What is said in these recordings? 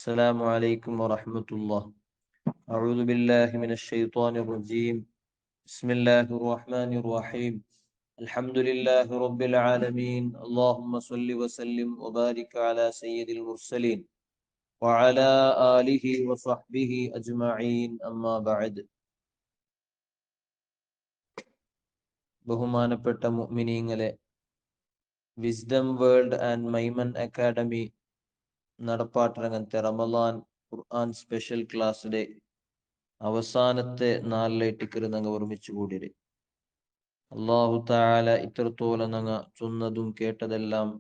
السلام عليكم ورحمة الله. أعوذ بالله من الشيطان الرجيم. بسم الله الرحمن الرحيم. الحمد لله رب العالمين. اللهم صل وسلم وبارك على سيد المرسلين وعلى آله وصحبه أجمعين. أما بعد. ബഹുമാനപ്പെട്ട മുഅ്മിനീങ്ങളെ, wisdom world and മൈമൻ അക്കാഡമി നടപ്പാട്ടിറങ്ങത്തെ റമദാൻ ഖുർആൻ സ്പെഷ്യൽ ക്ലാസ്സിലെ അവസാനത്തെ നാലിലേറ്റിക്കറ് ഞങ്ങൾ ഒരുമിച്ച് കൂടിയത്. അള്ളാഹു തആല ഇത്രത്തോളം ഞങ്ങൾ ചൊന്നതും കേട്ടതെല്ലാം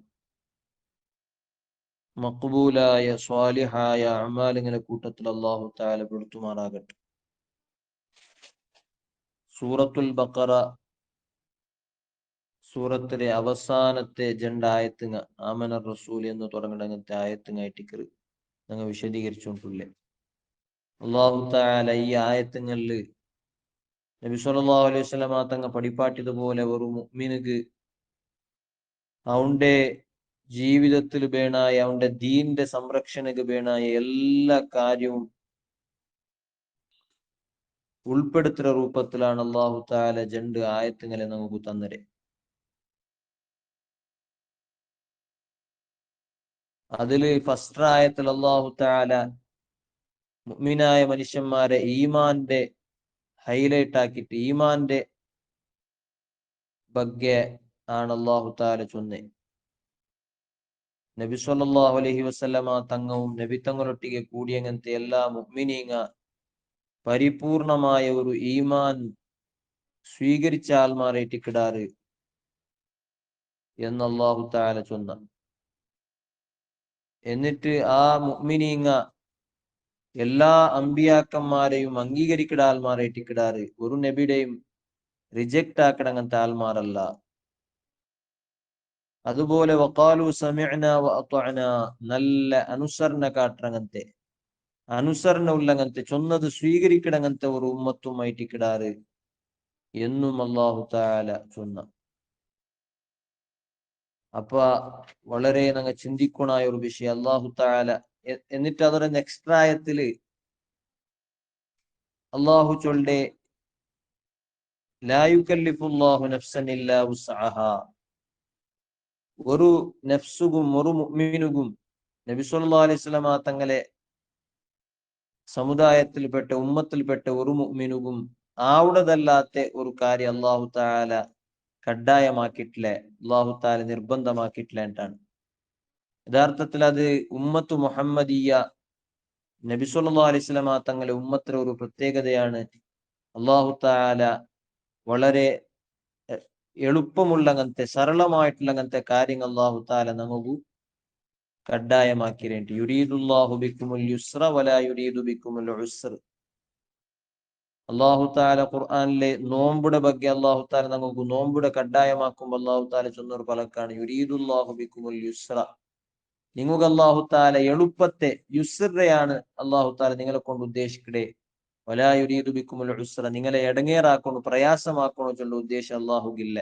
മഖ്ബൂലായ സ്വാലിഹായ അമാലിങ്ങനെ കൂട്ടത്തിൽ അള്ളാഹു തആല പെടുത്തുമാറാകട്ടെ. സൂറത്തുൽ ബഖറ സൂറത്തിലെ അവസാനത്തെ ആയത്തുങ്ങ ആമന റസൂൽ എന്ന് തുടങ്ങുന്ന ആയത്തുങ്ങായിട്ടിക്കറ് ഞങ്ങൾ വിശദീകരിച്ചുകൊണ്ടുള്ളേ. അള്ളാഹു തആല ഈ ആയത്തുങ്ങളിൽ നബി സല്ലല്ലാഹു അലൈഹി വസല്ലമ തങ്ങൾ പഠിപ്പാട്ടിയതുപോലെ ഒരു മുഅ്മിനുക്ക് അവന്റെ ജീവിതത്തിൽ വേണായ അവന്റെ ദീന്റെ സംരക്ഷണക്ക് വേണായ എല്ലാ കാര്യവും ഉൾപ്പെടുത്തുന്ന രൂപത്തിലാണ് അള്ളാഹു തആല ആയത്തുങ്ങളെ നമുക്ക് തന്നരെ. അതില് ഫസ്റ്റ് ആയത്തിൽ അള്ളാഹു തആല മുഅ്മിനായ മനുഷ്യന്മാരെ ഈമാന്റെ ഹൈലൈറ്റ് ആക്കിയിട്ട് ഈമാന്റെ ಬಗ್ಗೆ ആണ് അള്ളാഹു തആല ചൊന്നേ. നബി സല്ലല്ലാഹു അലൈഹി വസല്ലമ തങ്ങവും നബി തങ്ങളൊട്ടിಗೆ കൂടിയങ്ങനത്തെ എല്ലാ മുഅ്മിനീങ്ങ പരിപൂർണമായ ഒരു ഈമാൻ സ്വീകരിച്ച ആൾമാരായിട്ട് കിടാറ് എന്ന് അള്ളാഹു തആല ചൊന്ന. എന്നിട്ട് ആ മുഅ്മിനീങ്ങ എല്ലാ അമ്പിയാക്കന്മാരെയും അംഗീകരിക്കുന്ന ആൾമാരായിട്ട് കിടാറ്, ഒരു നബിയുടെയും റിജക്റ്റ് ആക്കണ അങ്ങനത്തെ ആൾമാരല്ല. അതുപോലെ വഖാലു സമിഅന വഅതഅന, നല്ല അനുസരണ കാട്ടങ്ങനത്തെ അനുസരണ ഉള്ളങ്ങനത്തെ ചൊന്നത് സ്വീകരിക്കണങ്ങനത്തെ ഒരു ഉമ്മത്തുമായിട്ട് കിടാറ് എന്നും അല്ലാഹു തആല ചൊന്ന. അപ്പൊ വളരെ ഞങ്ങൾ ചിന്തിക്കണായ ഒരു വിഷയം അല്ലാഹു തആല. എന്നിട്ട് അതോടെ നെക്സ്റ്റ് ആയത്തില് അല്ലാഹു ചൊല്ലെ ലാ യുകല്ലിഫുല്ലാഹു നഫ്സൻ ഇല്ലാ വുസ്അഹാ. ഒരു നഫ്സുകും ഒരു മുഅ്മിനുകും നബി സല്ലല്ലാഹു അലൈഹി വസല്ലമ തങ്ങളെ സമുദായത്തിൽപ്പെട്ട ഉമ്മത്തിൽപ്പെട്ട ഒരു മുഅ്മിനുകും ആവുടതല്ലാത്ത ഒരു കാര്യം അല്ലാഹു തആല കഡ്ഡായമാക്കിയിട്ടില്ല, അല്ലാഹു തആല നിർബന്ധമാക്കിയിട്ടില്ല എന്നാണ്. യഥാർത്ഥത്തിൽ അത് ഉമ്മത്ത് മുഹമ്മദിയ നബി സല്ലല്ലാഹു അലൈഹി വസല്ലമ തങ്ങളെ ഉമ്മത്തിലെ ഒരു പ്രത്യേകതയാണ്. അല്ലാഹു തആല വളരെ എളുപ്പമുള്ളങ്ങനത്തെ സരളമായിട്ടുള്ളങ്ങനത്തെ കാര്യങ്ങൾ അല്ലാഹു തആല നമുക്ക് കഡ്ഡായമാക്കിയിട്ട് യുരീദുല്ലാഹു ബിക്കുമുൽ യുസ്ര വലാ യുരീദു ബിക്കുമുൽ ഉസ്ർ. അല്ലാഹു തആല ഖുർആനിലെ നോമ്പുടെ ಬಗ್ಗೆ അല്ലാഹു തആല നമുക്ക് നോമ്പുടെ കഡ്ഡായമാക്കുമ്പോൾ അല്ലാഹു തആല ചൊന്നൊരു പലക്കാണ് യുരീദുല്ലാഹു ബിക്കുമുൽ യുസ്ര. നിങ്ങൾക്ക് അല്ലാഹു തആല എളുപ്പത്തെ യുസ്റയാണ് അല്ലാഹു തആല നിങ്ങളെ കൊണ്ട് ഉദ്ദേശിക്കടേ. വലാ യുരീദു ബിക്കുമുൽ ഉസ്ര, നിങ്ങളെ എടങ്ങേറാക്കണോ പ്രയാസമാക്കണോ ചൊല്ല ഉദ്ദേശം അല്ലാഹുവില്ല.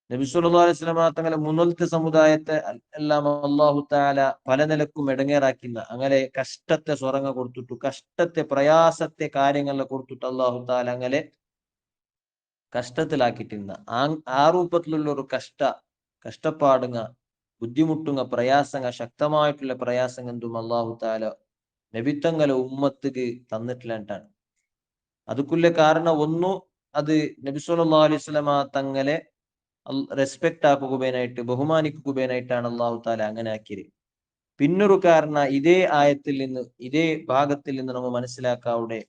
നബി സല്ലല്ലാഹു അലൈഹി വസല്ലമ തങ്ങളെ മുന്നോൽത്തെ സമുദായത്തെ എല്ലാം അല്ലാഹു തആല പല നിലക്കും എടങ്ങേറാക്കുന്ന അങ്ങനെ കഷ്ടത്തെ സ്വറങ്ങ കൊടുത്തിട്ടു, കഷ്ടത്തെ പ്രയാസത്തെ കാര്യങ്ങളെ കൊടുത്തിട്ട് അല്ലാഹു തആല അങ്ങനെ കഷ്ടത്തിലാക്കിയിട്ടിരുന്ന ആ രൂപത്തിലുള്ള ഒരു കഷ്ടപ്പാടുങ്ങ ബുദ്ധിമുട്ടുങ്ങ പ്രയാസങ്ങ ശക്തമായിട്ടുള്ള പ്രയാസങ്ങൾ എന്തും അല്ലാഹു തആല നബിത്തങ്ങളെ ഉമ്മത്തിക്ക് തന്നിട്ടില്ലാണ്. അതുക്കുള്ള കാരണം ഒന്നു അത് നബി സല്ലല്ലാഹു അലൈഹി വസല്ലമ തങ്ങളെ റെസ്പെക്ട് ആക്കുകയായിട്ട് ബഹുമാനിക്കുകയായിട്ടാണ് അല്ലാഹു തആല അങ്ങനെ ആക്കിയത്. പിന്നൊരു കാരണം ഇതേ ആയത്തിൽ നിന്ന് ഇതേ ഭാഗത്തിൽ നിന്ന് നമ്മൾ മനസ്സിലാക്കാവുടെ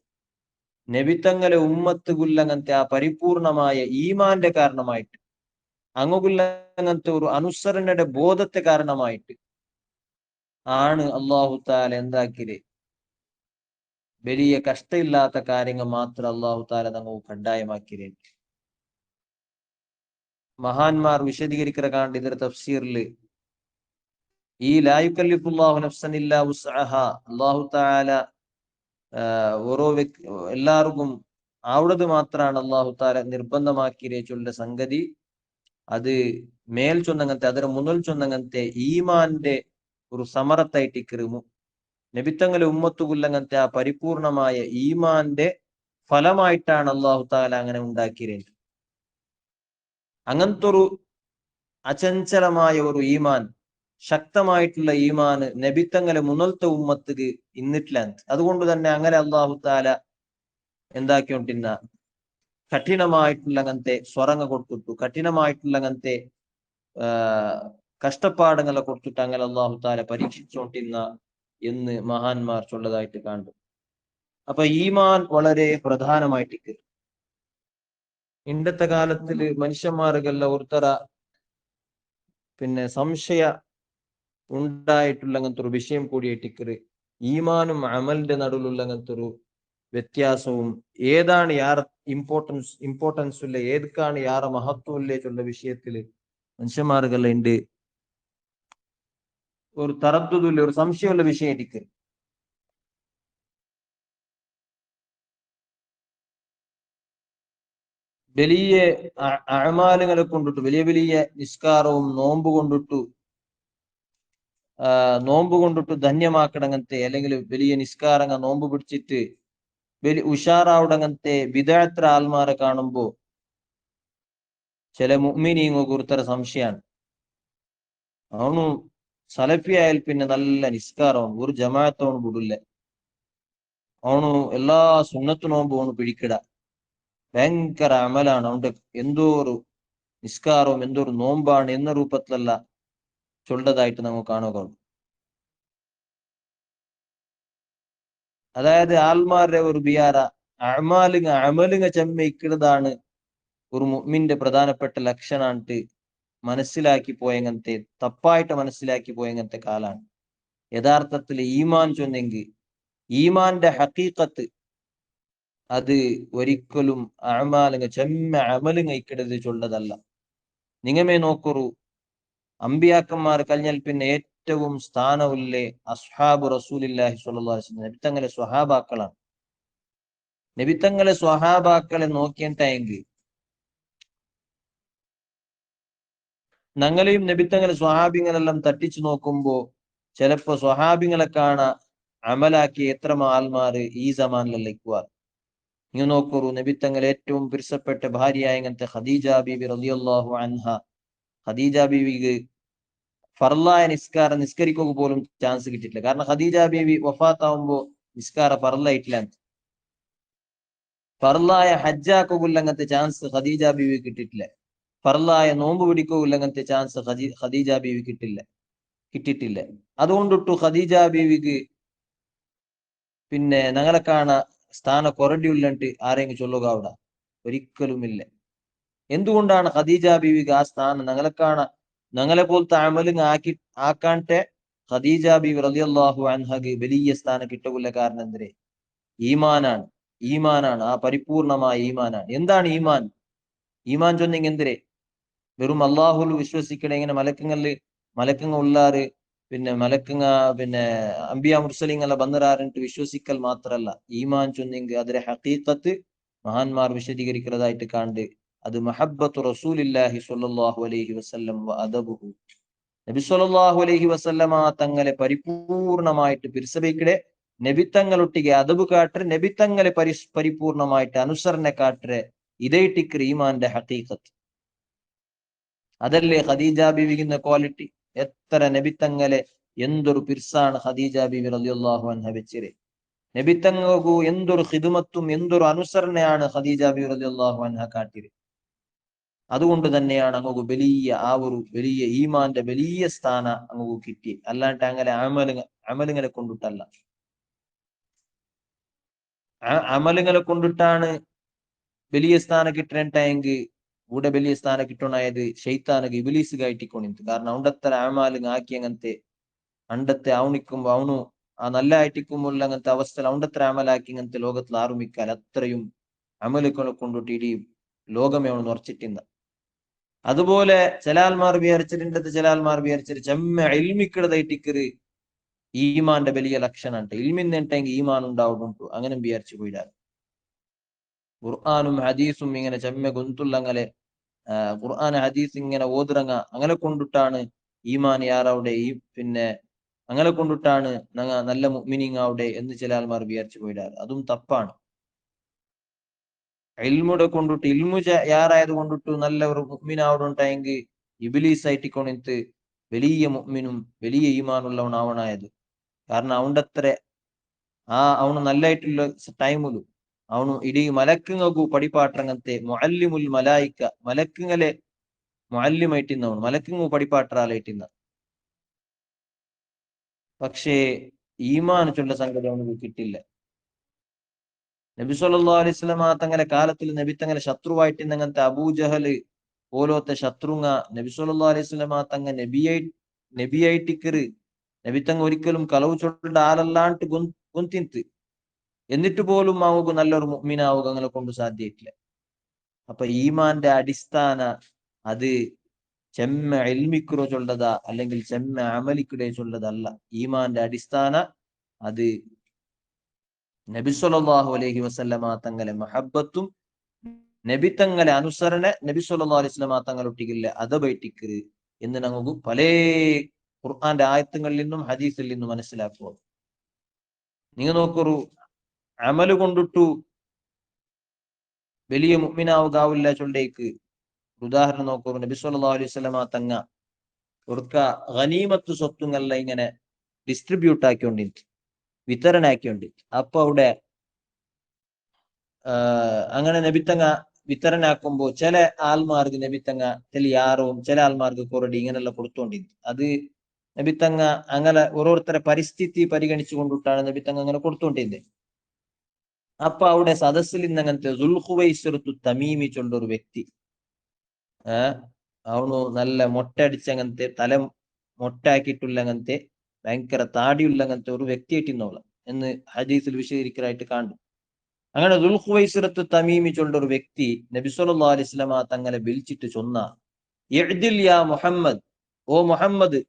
നബിത്തങ്ങളെ ഉമ്മത്തുകുല്ലങ്ങനത്തെ ആ പരിപൂർണമായ ഈമാന്റെ കാരണമായിട്ട് അങ്ങുകുല്ലങ്ങനത്തെ ഒരു അനുസരണയുടെ ബോധത്തെ കാരണമായിട്ട് ആണ് അല്ലാഹു തആല എന്താക്കിയത്, വലിയ കഷ്ടമില്ലാത്ത കാര്യങ്ങൾ മാത്രം അല്ലാഹു തആല നമുക്ക് കഡ്ഡായമാക്കിയത്. മഹാന്മാർ വിശദീകരിക്കുന്ന കാണ്ട് ഇതിന്റെ തഫ്സീറില് ഈ ലാ യുകല്ലിഫുല്ലാഹു നഫ്സൻ ഇല്ലാ വുസ്അഹാ അല്ലാഹു തആല ഓരോ എല്ലാവർക്കും അവിടത് മാത്രമാണ് അല്ലാഹു തആല നിർബന്ധമാക്കിയ ചൊല്ല സംഗതി. അത് മേൽ ചൊന്നങ്ങനത്തെ അതിന് മുതൽ ചൊന്നങ്ങനത്തെ ഈമാന്റെ ഒരു സമറത്തായിട്ടിക്കറ് നബിത്തങ്ങളെ ഉമ്മത്തുകുല്ലങ്ങനത്തെ ആ പരിപൂർണമായ ഈമാന്റെ ഫലമായിട്ടാണ് അള്ളാഹു താല അങ്ങനെ ഉണ്ടാക്കിയത്. അങ്ങനത്തെ ഒരു അചഞ്ചലമായ ഒരു ഈമാൻ, ശക്തമായിട്ടുള്ള ഈമാന് നബിത്തങ്ങളെ മുന്നൽത്തെ ഉമ്മത്തുക്ക് ഇന്നിട്ടില്ല. അതുകൊണ്ട് തന്നെ അങ്ങനെ അള്ളാഹു താല എന്താക്കിക്കൊണ്ടിരുന്ന കഠിനമായിട്ടുള്ള അങ്ങനത്തെ സ്വറങ്ങ കൊടുത്തിട്ടു, കഠിനമായിട്ടുള്ള അങ്ങനത്തെ കഷ്ടപ്പാടുകളെ കൊടുത്തിട്ട് അങ്ങനെ അള്ളാഹു താല പരീക്ഷിച്ചുകൊണ്ടിരുന്ന എന്ന് മഹാന്മാർ ചൊല്ലതായിട്ട് കണ്ടു. അപ്പൊ ഈമാൻ വളരെ പ്രധാനമായിട്ട് ഇന്നത്തെ കാലത്തില് മനുഷ്യന്മാർക്കെല്ലാം ഒരുതര സംശയ ഉണ്ടായിട്ടുള്ള അങ്ങനത്തെ ഒരു വിഷയം കൂടിയായിട്ട് ഈമാനും അമലിന്റെ നടുവിലുള്ള അങ്ങനത്തെ ഒരു വ്യത്യാസവും ഏതാണ് യാർ ഇമ്പോർട്ടൻസ് ഇല്ല, ഏതൊക്കെയാണ് യാറെ മഹത്വം ഇല്ലേച്ചുള്ള വിഷയത്തില് മനുഷ്യന്മാർക്കെല്ലാം ഉണ്ട് ഒരു തറദ്ദുദില്ല, ഒരു സംശയമുള്ള വിഷയം. വലിയ അഅമാലുകളെ കൊണ്ടിട്ടു, വലിയ വലിയ നിസ്കാരവും നോമ്പ് കൊണ്ടിട്ടു ധന്യമാക്കണങ്ങനത്തെ, അല്ലെങ്കിൽ വലിയ നിസ്കാരങ്ങ നോമ്പ് പിടിച്ചിട്ട് വലിയ ഉഷാറാവുടങ്ങനത്തെ ബിദഅത്ത് ആൽമാരെ കാണുമ്പോ ചില മുഅ്മിനീങ്ങൾക്ക് ഒരുതര സംശയമാണ്. അവನು സലഫി ആയാൽ പിന്നെ നല്ല നിസ്കാരമാണ്, ഒരു ജമാഅത്തോണ് വിടില്ല, അവನು എല്ലാ സുന്നത്ത് നോമ്പ് അവನು പിടിക്കിട, ഭയങ്കര അമലാണ്, അവന്റെ എന്തോ ഒരു നിസ്കാരവും എന്തോ ഒരു നോമ്പാണ് എന്ന രൂപത്തിലല്ല ചൊല്ലതായിട്ട് നമുക്ക് കാണുക. അതായത് ആൽമാരുടെ ഒരു ബിയാറ അമലുങ്ങ ചെമ്മയിക്കുന്നതാണ് ഒരു മുഅ്മിന്റെ പ്രധാനപ്പെട്ട ലക്ഷണായിട്ട് മനസ്സിലാക്കി പോയങ്ങനത്തെ, തപ്പായിട്ട് മനസ്സിലാക്കി പോയങ്ങനത്തെ കാലാണ്. യഥാർത്ഥത്തിൽ ഈമാൻ ചൊന്നെങ്കിൽ ഈമാന്റെ ഹഖീഖത്ത് അത് ഒരിക്കലും അമലുങ്ങ ഇക്കിടത് ചൊല്ലതല്ല. നിങ്ങമേ നോക്കൊരു അമ്പിയാക്കന്മാർ കഴിഞ്ഞാൽ പിന്നെ ഏറ്റവും സ്ഥാനമില്ലേ അസ്ഹാബ് റസൂലില്ലാഹി സ്വല്ലല്ലാഹു അലൈഹി വസല്ലം, നബിത്തങ്ങളെ സ്വഹാബാക്കളാണ്. നബിത്തങ്ങളെ സ്വഹാബാക്കളെ നോക്കിയിട്ടെങ്കിൽ ഞങ്ങളെയും നബിത്തങ്ങളെ സ്വഹാബിങ്ങളെല്ലാം തട്ടിച്ചു നോക്കുമ്പോ ചിലപ്പോ സ്വഹാബിങ്ങളെ കാണാ അമലാക്കി എത്ര ആൽമാര് ഈ സമാനിലേക്കുവാർ. ഇങ്ങ് നോക്കൂ, നബിത്തങ്ങൾ ഏറ്റവും പിരിസപ്പെട്ട ഭാര്യയായ ഇങ്ങനത്തെ ഖദീജ ബീബി റളിയല്ലാഹു അൻഹ, ഖദീജ ബീവിക്ക് ഫർലായ നിസ്കരിക്കുക പോലും ചാൻസ് കിട്ടിയിട്ടില്ല. കാരണം ഖദീജ ബീവി വഫാത്താവുമ്പോ നിസ്കാര ഫർലായിട്ടില്ല. ഫർലായ ഹജ്ജാക്കുള്ള അങ്ങനത്തെ ചാൻസ് ഖദീജ ബീവി കിട്ടിയിട്ടില്ല. ഫർലായ നോമ്പ് പിടിക്കുക അങ്ങനത്തെ ചാൻസ് ഖദീജ ബീവി കിട്ടിയിട്ടില്ല. അതുകൊണ്ടിട്ടു ഖദീജ ബീവിക്ക് ഞങ്ങളെ കാണാ സ്ഥാന കുറടിയുള്ളണ്ട് ആരെങ്കിലും ചൊല്ലുക അവിടെ ഒരിക്കലുമില്ല. എന്തുകൊണ്ടാണ് ഖദീജ ബീവിക്ക് ആ സ്ഥാനം ഞങ്ങളെ പോലത്തെ അമലിങ് ആക്കാണ്ടെ ഖദീജ ബീവി റളിയല്ലാഹു അൻഹക്ക് വലിയ സ്ഥാനം കിട്ടുകയില്ല? കാരണം എന്തേ? ഈമാനാണ്, ആ പരിപൂർണമായ ഈമാനാണ്. എന്താണ് ഈമാൻ? ഈമാൻ ചൊന്നെങ്കിൽ എന്തേ? വെറും അള്ളാഹുൽ വിശ്വസിക്കണേ, ഇങ്ങനെ മലക്കങ്ങ ഉള്ളാറ്, മലക്കങ്ങ അംബിയ മുർസലിങ്ങളെ ബന്നറാറിട്ട് വിശ്വസിക്കൽ മാത്രല്ല. ഈമാൻ ചൊന്നെങ്കിൽ അതിലെ ഹഖീഖത്ത് മഹാന്മാർ വിശദീകരിക്കുന്നതായിട്ട് കണ്ട് അത് മഹബ്ബത്തു റസൂലില്ലാഹി സ്വല്ലല്ലാഹു അലൈഹി വസല്ലം വ അദബുഹു, നബി സ്വല്ലല്ലാഹു അലൈഹി വസല്ലമ തങ്ങളെ പരിപൂർണമായിട്ട് പിരിസബിക്കടെ, നബിത്തങ്ങളൊട്ടിಗೆ അദബ് കാട്ടരെ, നബിത്തങ്ങളെ പരിപൂർണമായിട്ട് അനുസരണ കാട്ടരെ, ഇതേട്ടിക്കർ ഈമാന്റെ ഹഖീഖത്ത്. അതല്ലേ ഖദീജ ബീവിക്കുന്ന ക്വാളിറ്റി. എത്ര നബിത്തങ്ങളെ എന്തൊരു പിർസാണ് ഖദീജ ബീവി റളിയല്ലാഹു അൻഹ വെച്ചിരെ. നബിത്തങ്ങൾക്കു എന്തൊരു ഖിദ്മത്തും എന്തൊരു അനുസരണയാണ് ഖദീജ ബീവി റളിയല്ലാഹു അൻഹ കാട്ടിയത്. അതുകൊണ്ട് തന്നെയാണ് അങ്ങക്ക് വലിയ ഈമാന്റെ വലിയ സ്ഥാന അങ്ങക്ക് കിട്ടി. അല്ലാണ്ട് അങ്ങനെ അമലുങ്ങളെ കൊണ്ടിട്ടല്ല. അമലുകളെ കൊണ്ടിട്ടാണ് വലിയ സ്ഥാനം കിട്ടണമെങ്കിൽ ഇവിടെ വലിയ സ്ഥാനം കിട്ടണായത് ഷെയ്ത്താനക്ക് ഇബ്ലീസ് കയറ്റിക്കൊണ്ടിരുന്നു. കാരണം അവണ്ടത്ര അമാലുങ്ങ ആക്കി അങ്ങനത്തെ അണ്ടത്തെ അവണിക്കുമ്പോ അവനു ആ നല്ല ആയിട്ടിക്കുമ്പോൾ അങ്ങനത്തെ അവസ്ഥയിൽ അവണ്ടത്ര അമലാക്കി ഇങ്ങനത്തെ ലോകത്തിൽ ആറുമിക്കാൻ അത്രയും അമലുകളെ കൊണ്ടിട്ട് ഇടീ ലോകമേ അവൻ ഉറച്ചിട്ടിരുന്ന. അതുപോലെ ചിലാൽമാർ വിചാരിച്ചിട്ടുണ്ട്, ചിലാൽമാർ വിചാരിച്ചിട്ട് ചെമ്മ ഇൽമിക്കിടതായിട്ടിക്കറ് ഈമാന്റെ വലിയ ലക്ഷണുണ്ട്. ഇൽമിന്നിട്ടെങ്കിൽ ഈമാൻ ഉണ്ടാവുന്നുണ്ട്, അങ്ങനെ വിചാരിച്ചു പോയിടാറ്. ഖുർആാനും ഹദീസും ഇങ്ങനെ ചെമ്മ ഗൊന്തുള്ളങ്ങനെ ഖുർആൻ ഹദീസ് ഇങ്ങനെ ഓതിറങ്ങ അങ്ങനെ കൊണ്ടിട്ടാണ് ഈമാൻ യാറവിടെ അങ്ങനെ കൊണ്ടിട്ടാണ് നല്ല മുഅ്മിനീങ് അവിടെ എന്ന് ചില ആൾമാർ വിചാരിച്ചു പോയിടാറ്. അതും തപ്പാണ്. ഇൽമുടെ കൊണ്ടിട്ട് ഇൽമു യാറായത് കൊണ്ടിട്ട് നല്ല ഒരു മുഅ്മിനാവുണ്ടായെങ്കിൽ ഇബ്ലീസ് ആയിട്ടിക്കൊണ്ടിട്ട് വലിയ മുഅ്മിനും വലിയ ഈമാനുള്ളവനാവണായത്. കാരണം അവന്റെ അത്ര ಅವನು ನಲ್ಲಾയിട്ടുള്ള ಟೈಮುಲು ಅವನು ಇಡೀ ಮಲಕ್ಕಂಗು ಪಡಿಪಾಟ್ರಂಗಂತೆ ಮುಅಲ್ಲಿಮುಲ್ ಮಲಾಯಿಕ ಮಲಕ್ಕಂಗಲೆ മുഅല്ലിമായിട്ടിന്നവನು മലക്കിങ്ങു പടിപ്പാട്ടറാലായിട്ടിന്ന. പക്ഷേ ഈമാൻ ചൊല്ല സംഗതി അവനക്ക് കിട്ടില്ല. നബി സല്ലല്ലാഹു അലൈഹി വസല്ലം തങ്ങളെ കാലത്തിൽ നബി തങ്ങളെ ശത്രുവായിട്ടിന്നങ്ങനത്തെ അബൂജഹല് പോലത്തെ ശത്രുങ്ങ നബി സല്ലല്ലാഹു അലൈഹി വസല്ലം തങ്ങ നബിയായിട്ടിക്കറ് നബി തങ്ങ ഒരിക്കലും കളവ് ചൊല്ലേണ്ട ആളല്ലാണ്ട് ഗൊന്തിന്ത് എന്നിട്ട് പോലും അവക്ക് നല്ലൊരു മുഅ്മിനാവുക അങ്ങനെ കൊണ്ട് സാധ്യമായിട്ടില്ല. അപ്പൊ ഈമാന്റെ അടിസ്ഥാന അത് ചെമ്മ എൽമിക്കുറോ ചൊല്ലതാ അല്ലെങ്കിൽ ചെമ്മ അമലിക്കുടെ ചൊല്ലതല്ല. ഈമാന്റെ അടിസ്ഥാന അത് നബി സല്ലല്ലാഹു അലൈഹി വസല്ലമ തങ്ങളെ മഹബത്തും നബി തങ്ങളെ അനുസരണ നബി സല്ലല്ലാഹു അലൈഹി വസല്ലമ തങ്ങളൊട്ടിക്കില്ല അതബൈറ്റിക്ക് എന്ന് നമുക്ക് പല ഖുർആന്റെ ആയത്തുകളിൽ നിന്നും ഹദീസിൽ നിന്നും മനസ്സിലാക്കുക. നിങ്ങൾ നോക്കൊരു അമല് കൊണ്ടിട്ടു വലിയ മുഅ്മിനാവുകാവില്ല ചൊല്ലേക്ക് ഉദാഹരണം നോക്കൂ. നബി സല്ലല്ലാഹു അലൈഹി വസല്ലമ തങ്ങ ഒടുക്ക ഗനീമത്ത് സ്വത്തുങ്ങല്ല ഇങ്ങനെ ഡിസ്ട്രിബ്യൂട്ട് ആക്കിക്കൊണ്ടിട്ട് വിതരണാക്കിക്കൊണ്ടിട്ട് അപ്പൊ അവിടെ അങ്ങനെ നബിത്തങ്ങ വിതരണാക്കുമ്പോ ചില ആൾമാർക്ക് നബിത്തങ്ങ തെളിയാറും ചില ആൾമാർക്ക് കൊറടി ഇങ്ങനെല്ലാം കൊടുത്തോണ്ടിരുന്നു. അത് നബിത്തങ്ങ അങ്ങനെ ഓരോരുത്തരെ പരിസ്ഥിതി പരിഗണിച്ചു കൊണ്ടിട്ടാണ് നബിത്തങ്ങ അങ്ങനെ കൊടുത്തോണ്ടിരുന്നത്. അപ്പൊ അവിടെ സദസ്സിൽ നിന്ന് അങ്ങനത്തെ ദുൽഖുവൈസിറത്തു തമീമി ചൊല്ലൊരു വ്യക്തി അവನು നല്ല മൊട്ട അടിച്ചങ്ങനത്തെ തല മൊട്ടാക്കിയിട്ടുള്ള അങ്ങനത്തെ ഭയങ്കര താടിയുള്ള അങ്ങനത്തെ ഒരു വ്യക്തിയായിട്ടിന്നോളാം എന്ന് ഹദീസിൽ വിശദീകരിക്കലായിട്ട് കാണും. അങ്ങനെ ദുൽഖുവൈസിറത്ത് തമീമി ചൊല്ല ഒരു വ്യക്തി നബി സല്ലല്ലാഹു അലൈഹി വസല്ലമ തങ്ങളെ വിളിച്ചിട്ട് ചൊന്ന ഇഅ്ദിൽ യാ മുഹമ്മദ്, ഓ മുഹമ്മദ്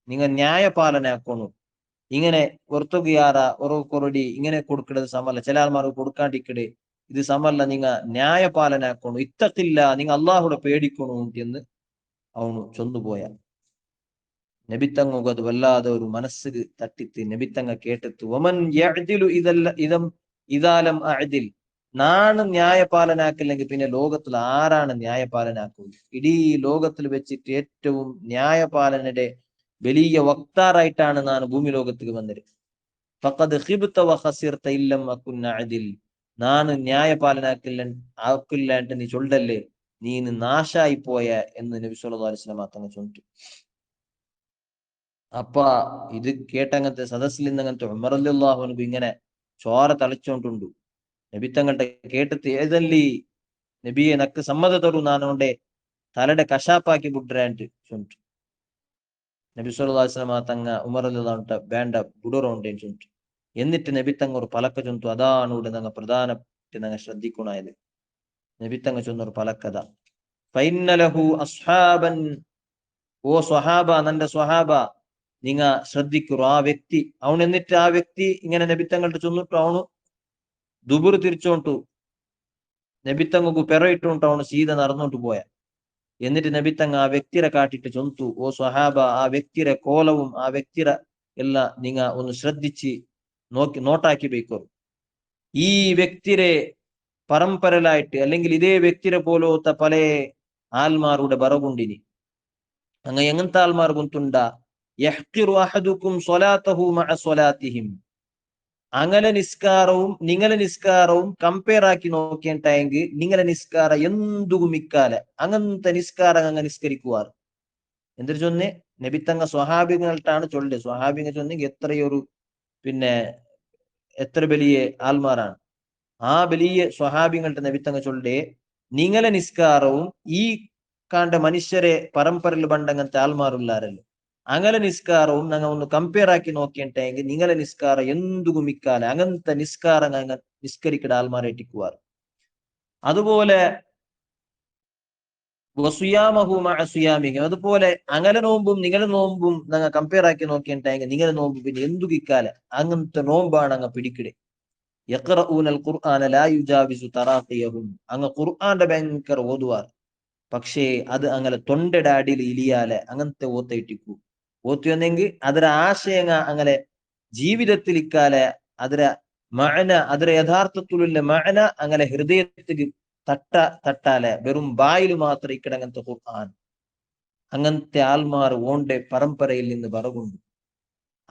നിങ്ങൾ ന്യായപാലനാക്കണു. ഇങ്ങനെ ഒർത്തുകയാറ ഒറൊക്കൊറടി ഇങ്ങനെ കൊടുക്കുന്നത് സമല്ല, ചില ആൾമാർക്ക് കൊടുക്കാണ്ടിക്കട് ഇത് സമല്ല, നിങ്ങൾ ന്യായപാലനാക്കണു. ഇത്തത്തില്ല, നിങ്ങൾ അള്ളാഹുടെ പേടിക്കണു എന്ന് അവನು ചൊന്നുപോയ നബിത്തങ്ങ അത് വല്ലാതെ ഒരു മനസ്സ് തട്ടിത്ത് നബിത്തങ്ങ കേട്ടിട്ട് ഒമൻ യഅ്ദിലു ഇദാലം അഅ്ദിൽ, നാണ് ന്യായപാലനാക്കില്ലെങ്കിൽ പിന്നെ ലോകത്തിൽ ആരാണ് ന്യായപാലനാക്കുക? ഇടീ ലോകത്തിൽ വെച്ചിട്ട് ഏറ്റവും ന്യായപാലനയുടെ വലിയ വക്താറായിട്ടാണ് ഞാൻ ഭൂമി ലോകത്തേക്ക് വന്നത്. ഫഖദ് ഖിബ്ത വഖസിർത ഇല്ലം അകുൻ അഅ്ദിൽ, നാണ് ആക്കില്ലാണ്ട് നീ ചൊല്ലല്ലേ, നീ നാശായി പോയ എന്ന് നബി സല്ലല്ലാഹു അലൈഹി വസല്ലം തങ്ങൾ ചൊല്ലിട്ടു. അപ്പ ഇത് കേട്ടങ്ങനത്തെ സദസ്സിൽ നിന്ന് അങ്ങനത്തെ ഉമർ റളിയല്ലാഹു അൻഹു ഇങ്ങനെ ചോര തളിച്ചോണ്ടുണ്ട്. നബി തങ്ങളുടെ കേട്ടിട്ട് ഏതല്ലി നബിയെ നക്ക് സമ്മത തരു നാനോണ്ടെ തലയുടെ കശാപ്പാക്കി ബുഡ്രാൻട്ട് ചൊല്ലിട്ടു. നബി സല്ലല്ലാഹു അലൈഹി വസല്ലം തങ്ങ ഉമർ റളിയല്ലാഹു അൻഹു വേണ്ട ബുഡറോണ്ടേന്ന് ചൊല്ലിട്ടു. എന്നിട്ട് നബി തങ്ങ ഒരു പലക്ക ചൊന്തു. അതാണ് ഇവിടെ ഞങ്ങൾ പ്രധാനപ്പെട്ട് ഞങ്ങൾ ശ്രദ്ധിക്കണായത്. നബി തങ്ങ ചൊന്നൊരു പലക്കഥ ഫൈന്നലഹു അസ്ഹാബൻ, ഓ സ്വഹാബ നന്റെ സ്വഹാബ നിങ്ങ ശ്രദ്ധിക്കൂ ആ വ്യക്തി അവൻ. എന്നിട്ട് ആ വ്യക്തി ഇങ്ങനെ നബിത്തങ്ങളുടെ ചൊന്നിട്ടു അവನು ദുബുർ തിരിച്ചോണ്ടു നബിത്തങ്ങു പെറയിട്ടുണ്ടു അവನು സീത നടന്നോട്ട് പോയ. എന്നിട്ട് നബിത്തങ്ങ ആ വ്യക്തിരെ കാട്ടിട്ട് ചൊന്തു, ഓ സ്വഹാബ ആ വ്യക്തിരെ കോലവും ആ വ്യക്തിരെ ಎಲ್ಲ നിങ്ങ ഒന്ന് ശ്രദ്ധിച്ച് നോട്ടാക്കി ബേക്കോ. ഈ വ്യക്തിരെ പരമ്പരലായിട്ട് അല്ലെങ്കിൽ ഇതേ വ്യക്തിരെ പോലത്തെ പല ആൽമാരുടെ ബറവുണ്ടിനി. അങ്ങ എങ്ങനത്തെ ആൽമാർ ഗുന്തുണ്ട യഹ്ഖിറു അഹദുക്കും സ്വലാത്തഹു മഅ സ്വലാത്തിഹിം, അങ്ങനെ നിങ്ങളെ നിസ്കാരവും കമ്പയർ ആക്കി നോക്കിയിട്ടെങ്കിൽ നിങ്ങളെ നിസ്കാര എന്തും മിക്കാലെ അങ്ങനത്തെ നിസ്കാരം അങ്ങ് നിസ്കരിക്കുവാറ്. എന്തൊരു ചൊന്നെ നബിത്തങ്ങ സ്വഹാബികൾട്ടാണ് ചൊല്ല്. സ്വഹാബികൾ ചൊന്നെങ്കിൽ എത്രയൊരു പിന്നെ എത്ര വലിയ ആൽമാരാണ്. ആ വലിയ സ്വഹാബികളുടെ നബിത്തങ്ങ ചൊല്ലേ നിങ്ങളെ നിസ്കാരവും ഈ കാണ്ട മനുഷ്യരെ പരമ്പരയിൽ പണ്ടങ്ങനത്തെ ആൽമാറുള്ളാരല്ലോ അങ്ങനെ നിസ്കാരവും ഞങ്ങൾ ഒന്ന് കമ്പയർ ആക്കി നോക്കിയിട്ടെങ്കിൽ നിങ്ങളെ നിസ്കാരം എന്തും മിക്കാലെ അങ്ങനത്തെ നിസ്കാരം അങ്ങ് നിസ്കരിക്കട ആൽമാരെ ഇട്ടിക്കുവാറ്. അതുപോലെ അതുപോലെ അങ്ങനെ നോമ്പും നിങ്ങളെ നോമ്പും ഞങ്ങൾ കമ്പയർ ആക്കി നോക്കിയിട്ടെങ്കിൽ നിങ്ങളെ നോമ്പ് പിന്നെ എന്തു കിക്കാലെ അങ്ങനത്തെ നോമ്പാണ് അങ്ങ് പിടിക്കിടെ. യഖ്റഊനൽ ഖുർആന ലാ യുജാവിസു തറാഖിയഹും, അങ്ങ് ഖുർആന്റെ ഭയങ്കര ഓതുവാർ, പക്ഷേ അത് അങ്ങനെ തൊണ്ടയുടെ അടിയിൽ ഇലിയാലെ അങ്ങനത്തെ ഓത്തയിട്ടിക്കൂ. ഓത്തുവെന്നെങ്കിൽ ಅದರ ആശയങ്ങ അങ്ങനെ ജീവിതത്തിൽ ഇക്കാലെ ಅದರ മഅന ಅದರ യഥാർത്ഥത്തിലുള്ള മഅന അങ്ങനെ ഹൃദയത്തിൽ തട്ടാലെ വെറും ബായിൽ മാത്രം ഇക്കടങ്ങനത്തെ ഖുർആൻ അങ്ങനത്തെ ആൽമാർ ഓണ്ടെ പരമ്പരയിൽ നിന്ന് ബറകുണ്ട്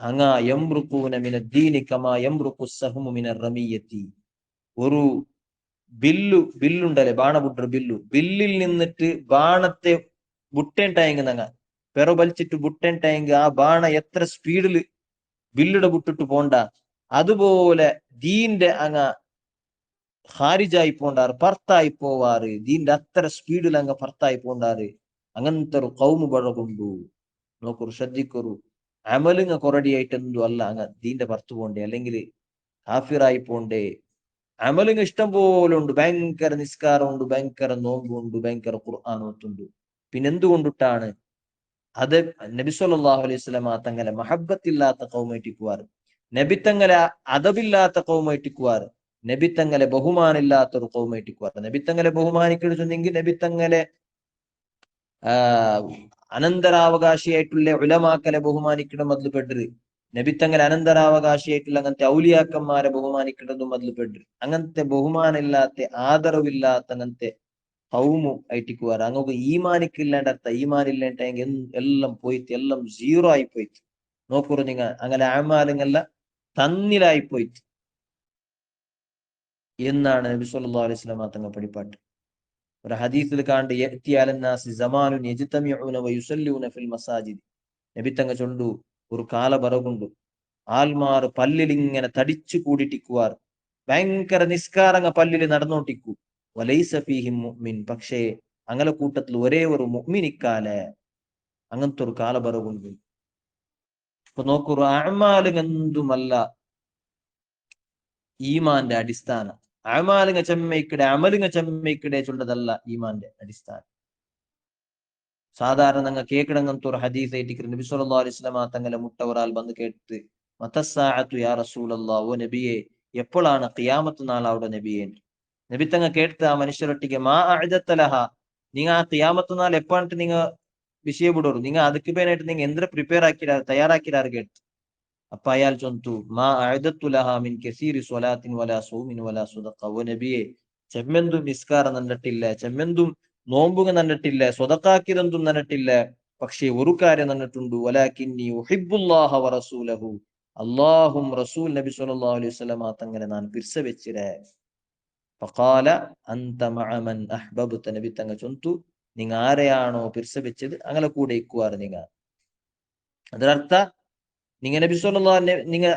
അങ്ങ യംറുഖൂന മിന ദീനി കമാ യംറുഖു സഹ്മു മിന റമിയത്തി ഒരു ബില്ലുണ്ടല്ലേ ബാണ ബുട്ടർ ബില്ലിൽ നിന്നിട്ട് ബാണത്തെ ബുട്ടൻ ടായങ്ങുന്നങ്ങ പെറ വലിച്ചിട്ട് ബുട്ടൻ ടായങ്ക് ആ ബാണ എത്ര സ്പീഡിൽ ബില്ലുടെ ബുട്ടിട്ട് പോണ്ട അതുപോലെ ദീന്റെ അങ്ങ ഹാരിജായി പോണ്ടാറ് പർത്തായി പോവാറ് ദീന്റെ അത്ര സ്പീഡിൽ അങ്ങ് പർത്തായി പോണ്ടാറ് അങ്ങനത്തെ ഒരു കൗമു ബഴകുണ്ടു നോക്കൊരു ശ്രദ്ധിക്കൊരു അമലുങ്ങ കൊറടിയായിട്ടെന്തു അല്ല അങ്ങ് ദീന്റെ പുറത്തു പോണ്ടേ അല്ലെങ്കിൽ ഹാഫിറായി പോണ്ടേ അമലുങ്ങ ഇഷ്ടം പോലെ ഉണ്ട് ഭയങ്കര നിസ്കാരമുണ്ട് ഭയങ്കര നോമ്പുണ്ട് ഭയങ്കര ഖുർആൻ ഓത്തുണ്ട് പിന്നെന്തുകൊണ്ടിട്ടാണ് അത് നബി സല്ലല്ലാഹു അലൈഹി വസല്ലമ തങ്ങളെ മഹബ്ബത്തില്ലാത്ത കൗമേറ്റിക്കുവാറ് നബി തങ്ങളെ അതബില്ലാത്ത കൗമേറ്റിക്കുവാറ് നബി തങ്ങളെ ബഹുമാനില്ലാത്ത ഒരു കൗമേറ്റിക്കുവാറ് നബി തങ്ങളെ ബഹുമാനിക്കണമെങ്കിൽ നബി തങ്ങളെ അനന്തരാവകാശിയായിട്ടുള്ള ഉലമാക്കളെ ബഹുമാനിക്കണം അതിൽ പെട്ടത് നബി തങ്ങൾ അനന്തരാവകാശിയായിട്ടുള്ള അങ്ങനത്തെ ഔലിയാക്കന്മാരെ ബഹുമാനിക്കേണ്ടതും അതിൽ പെട്ടത് അങ്ങനത്തെ ബഹുമാനില്ലാത്ത ആദരവില്ലാത്ത അങ്ങനത്തെ കൗമു ആയിട്ടിക്കുവാറ് അങ്ങക്ക് ഈമാനിക്കില്ലാണ്ട് അർത്ഥ ഈമാനില്ലാണ്ടെങ്കിൽ എല്ലാം പോയിട്ട് എല്ലാം സീറോ ആയി പോയിട്ട് നോക്കുറു നിങ്ങ അങ്ങനെ ആമാലിങ്ങല്ല തന്നിലായി പോയിട്ട് എന്നാണ് നബി സല്ലല്ലാഹു അലൈഹി വസല്ലം തങ്ങൾ പഠിപ്പാട്ട് ഒരു ഹദീസിൽ കാണ്ട് യഅതി അലന്നാസി സമാനുൻ യജ്തമിഊന വയുസല്ലൂന ഫിൽ മസാജിദ് നബി തങ്ങൾ ചൊല്ലു ഒരു കാല ബറകുണ്ട് ആൽമാർ പല്ലിൽ ഇങ്ങനെ തടിച്ചു കൂടിട്ടിക്കുവാർ ഭയങ്കര നിസ്കാരങ്ങ പല്ലിൽ നടന്നോട്ടിക്കൂ വലൈസ ഫീഹിം മുഅ്മിൻ പക്ഷേ അങ്ങനെ കൂട്ടത്തിൽ ഒരേ ഒരു മുഅ്മിനിക്കാലെ അങ്ങനത്തെ ഒരു കാല ബറകുണ്ട് ഇപ്പൊ നോക്കൂ അഅമാലുകൾ എന്തുമല്ല ഈമാന്റെ അടിസ്ഥാനം അമാലിങ്ങ ചെമ്മയ്ക്കിടെ അമലിങ്ങ ചെമ്മയ്ക്കിടെ ചൊല്ലതല്ല ഈമാന്റെ അടിസ്ഥാനം സാധാരണ നിങ്ങൾ കേൾക്കണങ്ങനത്തെ ഒരു ഹദീസ് ആയിട്ട് നബി സല്ലല്ലാഹു അലൈഹി വസല്ലം തങ്ങളെ മുട്ട ഒരാൾ വന്ന് കേട്ടിട്ട് മതസ്സാഅത്തു യാ റസൂലല്ലാഹ് ഓ നബിയെ എപ്പോഴാണ് ഖിയാമത്ത് നാൾ അവിടെ നബിയെ നബി തങ്ങ കേട്ട് ആ മനുഷ്യരൊട്ടിಗೆ മാ അഅദത്തലഹ നിങ്ങൾ ആ ഖിയാമത്ത് നാൾ എപ്പാണ്ട് നിങ്ങൾ വിഷയപ്പെടും നിങ്ങൾ ಅದಕ್ಕೆ ಬೇನಾയിട്ട് നിങ്ങൾ എന്ത്ര പ്രിപ്പയർ ആക്കിരാർ തയ്യാറാക്കിരാർ കേട്ട് അപ്പൊ അയാൾ ചൊന്തു മാ അഅദത്തുലഹ മിൻ കസീരി സ്വലാത്തിൻ വലാ സൗമിൻ വലാ സദഖ ഓ നബിയെ ചെമ്മെന്തും നിസ്കാരം നന്നിട്ടില്ല ചെമ്മെന്തും നോമ്പുക നന്നിട്ടില്ല സ്വതക്കാക്കിയതെന്തും നന്നിട്ടില്ല പക്ഷേ ഒരു കാര്യം നന്നിട്ടുണ്ട് വലാകിന്നി ഉഹിബ്ബുല്ലാഹ വറസൂലഹു അല്ലാഹും റസൂൽ നബി സല്ലല്ലാഹു അലൈഹി വസല്ലം തങ്ങളെ ഞാൻ പിർസ വെച്ചിരെ ഫഖാല അൻത മഅ മൻ അഹ്ബബ്ത നബി തങ്ങൾ ചൊന്തു നിങ്ങൾ ആരെയാണോ പിർസ വെച്ചത് അങ്ങനെ കൂടെ ഇക്കുവാറ് നിങ്ങൾ അതിനർത്ഥ നിങ്ങൾ നബി സല്ലല്ലാഹു നിങ്ങൾ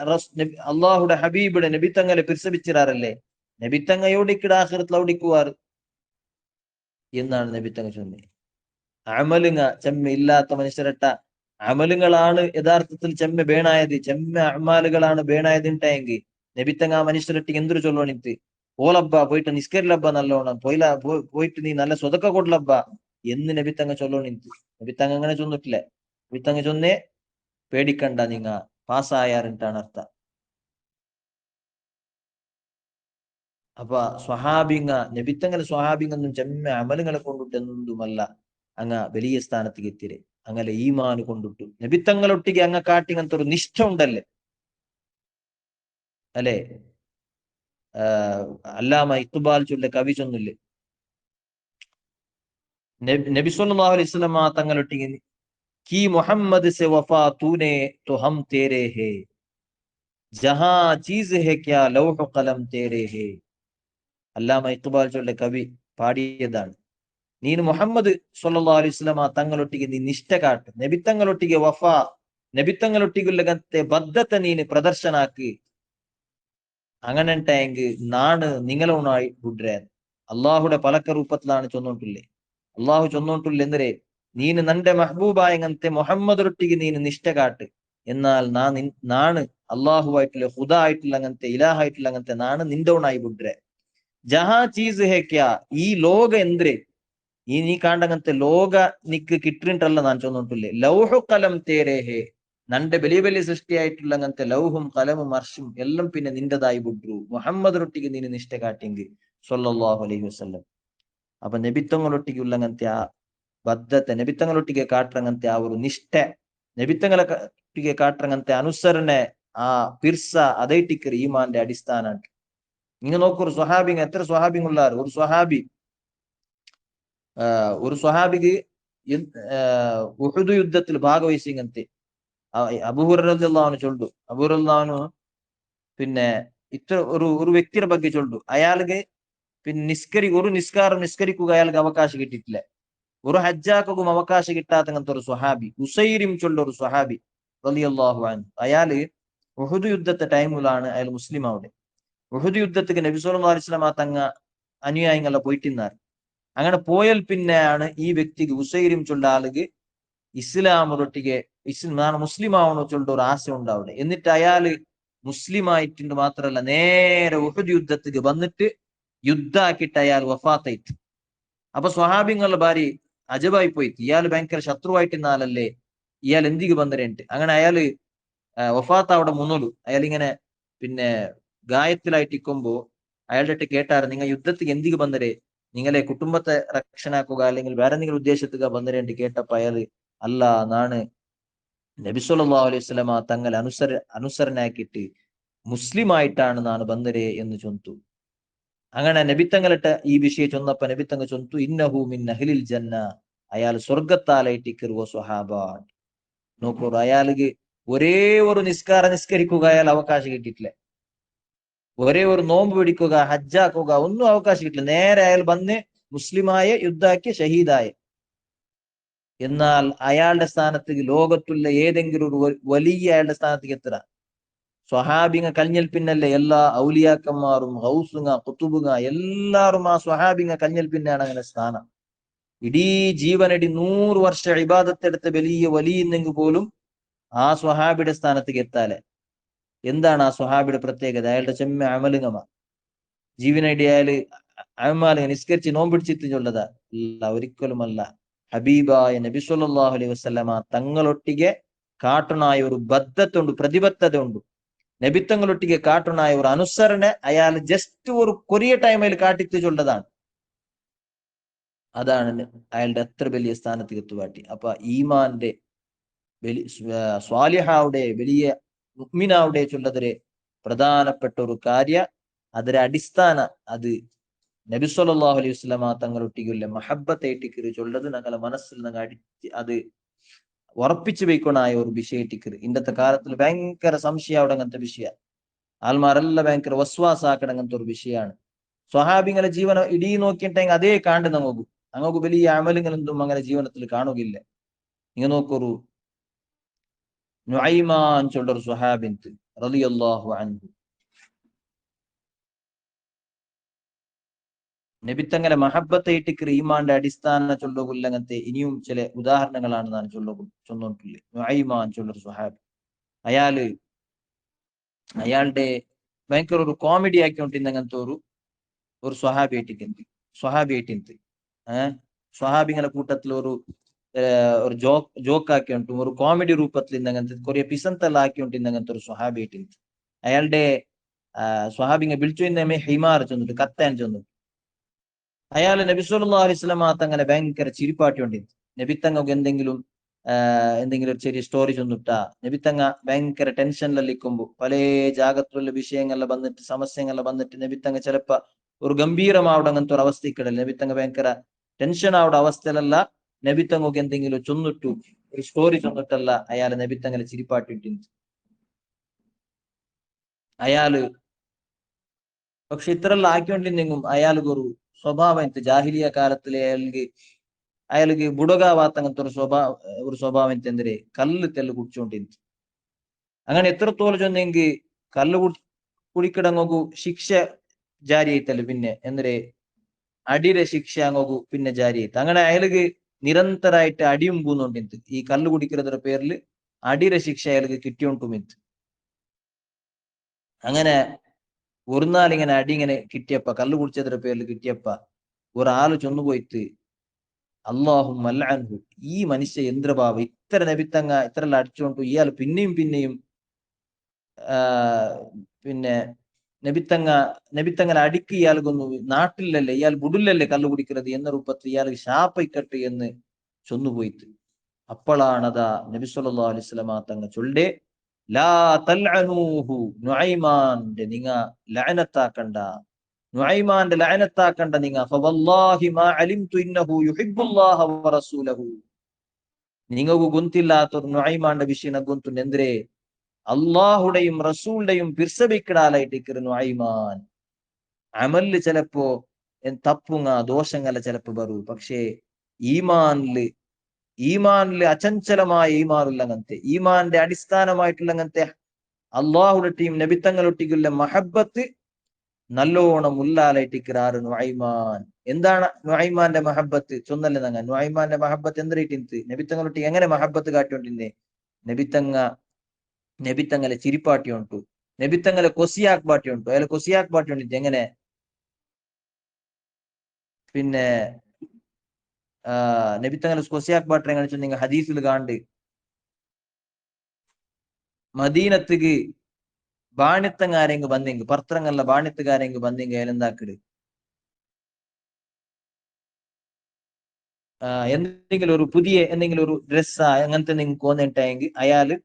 അള്ളാഹുടെ ഹബീബിടെ നബി തങ്ങളെ പിർസ വെച്ചിരാറല്ലേ നബി തങ്ങയോടിക്കിട ആഖിറത്തിൽ ഔടിക്കുവാറ് എന്നാണ് നബി തങ്ങൾ ചൊന്നത് അമലുങ്ങ ചെമ്മ ഇല്ലാത്ത മനുഷ്യരട്ട അമലുകളാണ് യഥാർത്ഥത്തിൽ ചെമ്മ ബേണായത് ചെമ്മ അമാലുകളാണ് ബേണായതിണ്ടായെങ്കിൽ നബിത്തങ്ങ ആ മനുഷ്യരട്ടിക്ക് എന്തൊരു ചൊല്ലോണിത്ത് പോലബ്ബ പോയിട്ട് നിസ്കരിലബ്ബ നല്ലോണം പോയിട്ട് നീ നല്ല സ്വതക്ക കൊടലബ്ബ എന്ന് നബിത്തങ്ങ ചൊല്ലോണിത്ത് നബിത്തങ്ങ അങ്ങനെ ചൊന്നിട്ടില്ല നബിത്തങ്ങ ചൊന്നേ പേടിക്കണ്ട നിങ്ങ പാസ്സായാറിട്ടാണ് അർത്ഥം അപ്പൊ സ്വഹാബിങ്ങ നബിത്തങ്ങനെ സ്വഹാബിങ്ങൊന്നും ചെമ്മ അമലുകളെ കൊണ്ടിട്ട് എന്തുമല്ല അങ്ങ വലിയ സ്ഥാനത്തേക്ക് എത്തിരെ അങ്ങനെ ഈമാന് കൊണ്ടിട്ടു നബിത്തങ്ങളൊട്ടിಗೆ അങ്ങ കാട്ടിങ്ങനത്തെ ഒരു നിഷ്ഠ ഉണ്ടല്ലേ അല്ലെ അല്ലാമ ഇഖ്ബാൽ ചൊല്ല കവി ചൊന്നില്ലേ നബി സല്ലല്ലാഹു അലൈഹി വസല്ലം തങ്ങളൊട്ടിಗೆ കി മുഹമ്മദ് സെ വഫാ തൂനെ तो हम तेरे है जहां चीज है क्या लौह कलम तेरे है അല്ലാമ ഇഖ്ബാൽ ചൊല്ല കവി പാടിയതാണ് നീನು മുഹമ്മദ് സല്ലല്ലാഹു അലൈഹി വസല്ലം തങ്ങളൊട്ടിಗೆ നീ നിഷ്ഠ കാട്ട് നബിത്തങ്ങളൊട്ടിಗೆ വഫാ നബിത്തങ്ങളൊട്ടിಗುಲ್ಲಗಂತೆ ബദ്ധത്തെ നീನು പ്രദർശനാക്കി അങ്ങനെ ഉണ്ടായെങ്കിൽ നാണ് നിങ്ങളോണായി ബുഡ്രെ അള്ളാഹുടെ പലക്ക രൂപത്തിലാണ് ചൊന്നോണ്ടില്ലേ അള്ളാഹു ചൊന്നോണ്ടില്ല എന്തിരെ നീನು നന്റെ മഹബൂബായങ്ങനത്തെ മുഹമ്മദൊട്ടിಗೆ നീನು നിഷ്ഠ കാട്ട് എന്നാൽ നാണ് അള്ളാഹു ഹുദ ആയിട്ടുള്ള അങ്ങനത്തെ ഇലാഹായിട്ടുള്ള അങ്ങനത്തെ നാണ് നിന്റോണായി ബുഡ്രെ ജഹാ ചീസ് ഹേ ക്യാ ഈ ലോക എന്തിരെ ഈ നീ കാണ്ടങ്ങനത്തെ ലോക നിക്ക് കിട്ടിട്ടല്ല നാൻ ചൊന്നോണ്ടില്ലേ ലൗഹു കലം തേരേ ഹേ നന്റെ വലിയ വലിയ സൃഷ്ടിയായിട്ടുള്ള അങ്ങനത്തെ ലൗഹും കലമും അർഷും എല്ലാം പിന്നെ നിന്റേതായി ബുഡ്രു മുഹമ്മദൊട്ടിಗೆ നീನು നിഷ്ഠ കാട്ടിയെങ്കിൽ സ്വല്ലല്ലാഹു അലൈഹി വസല്ലം അപ്പൊ നബിത്തങ്ങളൊട്ടിക്കുള്ള അങ്ങനത്തെ ആ ബദ്ധത്തെ നബിത്തങ്ങളൊട്ടിಗೆ കാട്ടങ്ങനത്തെ ആ ഒരു നിഷ്ഠ നബിത്തങ്ങളെ കാട്ടങ്ങനത്തെ അനുസരണെ ആ പിർസ അതൈറ്റിക്കർ ഈമാന്റെ അടിസ്ഥാന. ഇങ്ങ നോക്കൂ ഒരു സ്വഹാബി, എത്ര സ്വഹാബിങ്ങളുള്ളാറ്. ഒരു സ്വഹാബിക്ക് ഉഹുദ് യുദ്ധത്തിൽ ഭാഗവഹിച്ചിങ്ങനത്തെ അബൂ ഹുറൈറ റളിയല്ലാഹു അൻഹു ചൊല്ലു. അബൂ ഹുറൈറ റളിയല്ലാഹു അൻഹു പിന്നെ ഇത്ര ഒരു വ്യക്തിയുടെ ಬಗ್ಗೆ ചൊല്ലു. അയാൾക്ക് പിന്നെ ഒരു നിസ്കാരം നിസ്കരിക്കുക അയാൾക്ക് അവകാശം കിട്ടിയിട്ടില്ല. ഒരു ഹജ്ജാക്കും അവകാശം കിട്ടാത്തങ്ങനത്തെ ഒരു സ്വഹാബി ഉസൈരിം ചൊല്ല ഒരു സ്വഹാബി റളിയല്ലാഹു അൻഹു. അയാള് ഉഹുദ് യുദ്ധത്തെ ടൈമിലാണ് അയാൾ മുസ്ലിം അവിടെ. ഉഹുദ് യുദ്ധത്തിക്ക് നബി സല്ലല്ലാഹു അലൈഹി വസല്ലം തങ്ങ അനുയായികളെ പോയിട്ടിന്നാറ്. അങ്ങനെ പോയാൽ പിന്നെയാണ് ഈ വ്യക്തിക്ക് ഉസൈരിം ചൊല്ല ആളുക്ക് ഇസ്ലാമൊട്ടിಗೆ മുസ്ലിം ആവണോ ചൊല്ല ഒരു ആശ ഉണ്ട് അവിടെ. എന്നിട്ട് അയാള് മുസ്ലിം ആയിട്ടുണ്ട് മാത്രല്ല, നേരെ ഉഹുദ് യുദ്ധത്തിക്ക് വന്നിട്ട് യുദ്ധാക്കിയിട്ട് അയാൾ വഫാത്തായിട്ട്. അപ്പൊ സ്വഹാബിങ്ങളുടെ ഭാര്യ അജബായി പോയിട്ട്, ഇയാൾ ഭയങ്കര ശത്രുവായിട്ടിരുന്നാലല്ലേ ഇയാൾ എന്തിക്ക് ബന്ധരണ്ട്. അങ്ങനെ അയാള് വഫാത്ത് അവിടെ മുന്നോലു അയാളിങ്ങനെ പിന്നെ ഗായത്തിലായിട്ടിരിക്കുമ്പോ അയാളുടെ അടുത്ത് കേട്ടാറ്, നിങ്ങൾ യുദ്ധത്തിക്ക് എന്തിക്ക് ബന്ധരെ, നിങ്ങളെ കുടുംബത്തെ രക്ഷനാക്കുക അല്ലെങ്കിൽ വേറെ എന്തെങ്കിലും ഉദ്ദേശത്തുക ബന്ധരണ്ട് കേട്ടപ്പോ അയാള് അല്ല, നാണ് നബി സല്ലല്ലാഹു അലൈഹി വസല്ലമ തങ്ങളെ അനുസരണയാക്കിയിട്ട് മുസ്ലിം ആയിട്ടാണ് നാണ് ബന്ധരെ എന്ന് ചൊന്തു. അങ്ങനെ നബിത്തങ്ങളിട്ട് ഈ വിഷയം ചൊന്നപ്പോ നബിത്തങ്ങൾ ചൊന്തു, ഇന്നഹു മിൻ അഹ്ലിൽ ജന്ന, അയാൾ സ്വർഗത്താലായിട്ടിക്കറുവോ സ്വഹാബ. നോക്കൂ, അയാൾക്ക് ഒരേ ഒരു നിസ്കരിക്കുക അയാൾ അവകാശം കിട്ടിയിട്ടില്ല. ഒരേ ഒരു നോമ്പ് പിടിക്കുക, ഹജ്ജാക്കുക ഒന്നും അവകാശം കിട്ടില്ല. നേരെ അയാൾ വന്ന് മുസ്ലിമായ യുദ്ധാക്കി ഷഹീദായ. എന്നാൽ അയാളുടെ സ്ഥാനത്തേക്ക് ലോകത്തുള്ള ഏതെങ്കിലും ഒരു വലിയ അയാളുടെ സ്ഥാനത്തേക്ക് എത്തുക. സ്വഹാബിങ്ങ കഞ്ഞൽ പിന്നല്ലേ എല്ലാ ഔലിയാക്കന്മാരും ഹൗസുങ്ങ കുത്തുബുങ്ങ എല്ലാരും ആ സ്വഹാബിങ്ങ കഞ്ഞൽ പിന്നാണ് അങ്ങനെ സ്ഥാനം. ഇടീ ജീവനടി 100 വർഷം ഇബാദത്തെടുത്ത വലിയ വലിയെന്നെങ്കിൽ പോലും ആ സ്വഹാബിയുടെ സ്ഥാനത്തേക്ക് എത്താലെ. എന്താണ് ആ സ്വഹാബിയുടെ പ്രത്യേകത? അയാളുടെ ചെമ്മ അമലുങ്ങമ ജീവനടി അയാള് അമാല് നിസ്കരിച്ച് നോമ്പിടിച്ചിട്ട് ചൊല്ലതാ? അല്ല, ഒരിക്കലുമല്ല. ഹബീബായ നബി സല്ലല്ലാഹു അലൈഹി വസല്ലമ തങ്ങളൊട്ടിಗೆ കാട്ടുനായ ഒരു ബദ്ധത്തുണ്ട്, പ്രതിബദ്ധത ഉണ്ട്. നബിത്തങ്ങളൊട്ടിಗೆ കാട്ടുനായ ഒരു അനുസരണ അയാൾ ജസ്റ്റ് ഒരു കൊറിയ ടൈമിൽ കാട്ടിത്ത് ചൊല്ലതാണ്. അതാണ് അയാളുടെ അത്ര വലിയ സ്ഥാനത്ത് എത്തുവാട്ടി. അപ്പൊ ഈമാന്റെ സ്വാലിഹാവുടെ വലിയ മുഅ്മിനാവുടെ ചൊല്ലതൊരു പ്രധാനപ്പെട്ട ഒരു കാര്യ. ಅದರ അടിസ്ഥാന അത് നബി സല്ലല്ലാഹു അലൈഹി വസല്ലമ തങ്ങളൊട്ടിക്കുള്ള മഹബ്ബത്തേറ്റിക്കറ് ചൊല്ലത് ഞങ്ങളെ മനസ്സിൽ നിങ്ങൾ അത് ഉറപ്പിച്ചു വെക്കണായ ഒരു വിഷയറ്റിക്കറ്. ഇന്നത്തെ കാലത്തിൽ ഭയങ്കര സംശയം അവിടെ അങ്ങനത്തെ വിഷയ. ആൾമാരെല്ലാം ഭയങ്കര വസ്വാസാക്കണ അങ്ങനത്തെ ഒരു വിഷയമാണ്. സ്വഹാബിങ്ങളെ ജീവന ഇടീ നോക്കിയിട്ടെങ്കിൽ അതേ കാണ്ട് നമുക്ക് വലിയ അമലുകളൊന്നും അങ്ങനെ ജീവനത്തിൽ കാണുകയില്ല. ഇങ്ങ നോക്കൊരു നുഐമാൻ ചൊല്ലൊരു സ്വഹാബിന്ത് റളിയല്ലാഹു അൻഹു. നബിത്തങ്ങനെ മഹബത്തേറ്റിക്കറ് ഈമാന്റെ അടിസ്ഥാന ചൊല്ലുകൊല്ലങ്ങനത്തെ ഇനിയും ചില ഉദാഹരണങ്ങളാണ് ഞാൻ ചൊന്നോണ്ടില്ലേ. നുഐമാൻ ചൊല്ലൊരു സ്വഹാബി, അയാളുടെ ഭയങ്കര ഒരു കോമഡി ആക്കിക്കൊണ്ടിരുന്ന അങ്ങനത്തെ ഒരു സ്വഹാബി സ്വഹാബിങ്ങളെ കൂട്ടത്തിൽ ഒരു ജോക്ക് ആക്കിയിട്ടും ഒരു കോമഡി രൂപത്തിൽ ഇന്നങ്ങനത്തെ കുറെ പിസന്തെല്ലാം ആക്കിക്കൊണ്ടിരുന്ന അങ്ങനത്തെ ഒരു സ്വഹാബി ആയിട്ടുണ്ട്. അയാളുടെ സ്വഹാബിങ്ങ വിളിച്ചു ഹിമാർ ചെന്നിട്ട് കത്താൻ ചെന്നു. അയാൾ നബി സല്ലല്ലാഹു അലൈഹി വസല്ലം തങ്ങളെ ഭയങ്കര ചിരിപ്പാട്ടിക്കൊണ്ടിരുന്നു. നബിത്തങ്ങൾക്ക് എന്തെങ്കിലും ഒരു ചെറിയ സ്റ്റോറി ചെന്നിട്ടാ നബിത്തങ്ങ ഭയങ്കര ടെൻഷനിലിരിക്കുമ്പോ പല ജാഗത്തുള്ള വിഷയങ്ങളെ വന്നിട്ട് സമസ്യങ്ങളെ വന്നിട്ട് നബിത്തങ്ങ ചിലപ്പോ ഒരു ഗംഭീരമാവിടെ അങ്ങനത്തെ ഒരു അവസ്ഥയ്ക്കിടൽ നബിത്തങ്ങ ഭയങ്കര ടെൻഷൻ ആവുടെ അവസ്ഥയിലല്ല നബിത്തങ്ങൾക്ക് എന്തെങ്കിലും ചൊന്നിട്ടു ഒരു സ്റ്റോറി ചൊന്നിട്ടല്ല അയാൾ നബിത്തങ്ങളെ ചിരിപ്പാട്ടിട്ടുണ്ട്. അയാള് പക്ഷെ ഇത്രയെല്ലാം ആക്കിക്കൊണ്ടിരുന്നെങ്കിലും അയാൾക്ക് ഒരു സ്വഭാവം ജാഹിലിയ കാലത്തിലെ അയാൾക്ക് ബുടകാവാത്ത അങ്ങനത്തെ ഒരു സ്വഭാവം എന്തിരെ കല്ല് തെല്ല് കുടിച്ചോണ്ടിരുന്നു. അങ്ങനെ എത്രത്തോളം ചെന്നെങ്കിൽ കല്ല് കുടിക്കിടങ്ങോക്കു ശിക്ഷ ജാരി ആയിത്തല്ല പിന്നെ എന്തിരെ അടിയുടെ ശിക്ഷ അങ്ങോക്കു പിന്നെ ജാരി ആയിട്ട്. അങ്ങനെ അയാൾക്ക് നിരന്തരമായിട്ട് അടിയും പോകുന്നുണ്ട്. ഈ കല്ല് കുടിക്കുന്നതിന്റെ പേരിൽ അടിയുടെ ശിക്ഷ അയാൾക്ക് കിട്ടിയോണ്ടുമിത്. അങ്ങനെ ഒരു നാൾ ഇങ്ങനെ അടി ഇങ്ങനെ കിട്ടിയപ്പ കല്ല് കുടിച്ചതിന്റെ പേരിൽ കിട്ടിയപ്പ ഒരാള് ചൊന്നുപോയിട്ട് അല്ലാഹുമ്മ ലഅൻഹു, ഈ മനുഷ്യ യന്ത്രഭാവ ഇത്ര നബിത്തങ്ങ ഇത്രയെല്ലാം അടിച്ചോണ്ടു ഇയാൾ പിന്നെയും പിന്നെ നബിത്തങ്ങളെ അടിക്ക് ഇയാൾക്കൊന്നു നാട്ടിലല്ലേ ഇയാൾ ബുഡിലല്ലേ കല്ല് കുടിക്കുന്നത് എന്ന രൂപത്തിൽ ഇയാൾ ശാപ്പയിക്കട്ട് എന്ന് ചൊന്നുപോയിട്ട് അപ്പോഴാണതാ നബി സല്ലല്ലാഹു അലൈഹി വസല്ലമ തങ്ങൾ ചൊല്ലേ, ലാ തൽഅനൂഹു, നുഐമാന്റെ നിങ്ങ ലഅനത്താക്കണ്ട, നുഐമാന്റെ ലഅനത്താക്കണ്ട നിങ്ങ. ഫവല്ലാഹി മാ അലിംതു ഇന്നഹു യുഹിബ്ബുല്ലാഹ വറസൂലഹു. നിങ്ങക്ക് ഗൊന്തില്ലാത്തൊരു നുഐമാന്റെ വിഷയം ഗൊന്തു എന്തിരെ അള്ളാഹുടെയും റസൂലുടെയും പിർസബിക്കിടാലായിട്ട് നുഐമാൻ. അമലില് ചിലപ്പോ തപ്പുങ്ങ ദോഷങ്ങളെ ചിലപ്പോ ബറു, പക്ഷേ ഈമാനില് ഈമാനില് അചഞ്ചലമായ ഈമാനുള്ളങ്ങനത്തെ, ഈമാന്റെ അടിസ്ഥാനമായിട്ടുള്ളങ്ങനത്തെ അള്ളാഹുടെയും നബിത്തങ്ങളൊട്ടിക്കുള്ള മഹബത്ത് നല്ലോണം ഉള്ളാലായിട്ടിക്കാറ് നുഐമാൻ. എന്താണ് നുഐമാന്റെ മഹബത്ത് ചൊന്നല്ലേ നങ്ങ? നുഐമാന്റെ മഹബത്ത് എന്തിട്ട് നബിത്തങ്ങളൊട്ടി എങ്ങനെ മഹബത്ത് കാട്ടിക്കൊണ്ടിരുന്നേ? നബിത്തങ്ങളെ ചിരിപ്പാട്ടി ഉണ്ടു, നബിത്തങ്ങളെ കൊസിയാക്ക് പാട്ടി ഉണ്ടു. അയാൾ കൊസിയാക്ക് പാട്ടി ഉണ്ടിട്ട് എങ്ങനെ പിന്നെ നബിത്തങ്ങളെ കൊസിയാക്ക് പാട്ടി എങ്ങനെ വെച്ചാൽ നിങ്ങൾ ഹദീസിൽ കാണ്ട് മദീനത്തുക്ക് ബാണിത്തങ്ങാരെങ്ക് വന്നെങ്ക് പർത്രങ്ങല്ല ബാണിത്തുകാരെങ്ക് വന്നെങ്ക് അയാൾ എന്താക്കിട് എന്തെങ്കിലും ഒരു പുതിയ എന്തെങ്കിലും ഒരു ഡ്രസ്സാ അങ്ങനത്തെ നിങ്ങൾക്ക് തോന്നിയിട്ടെങ്കിൽ അയാള്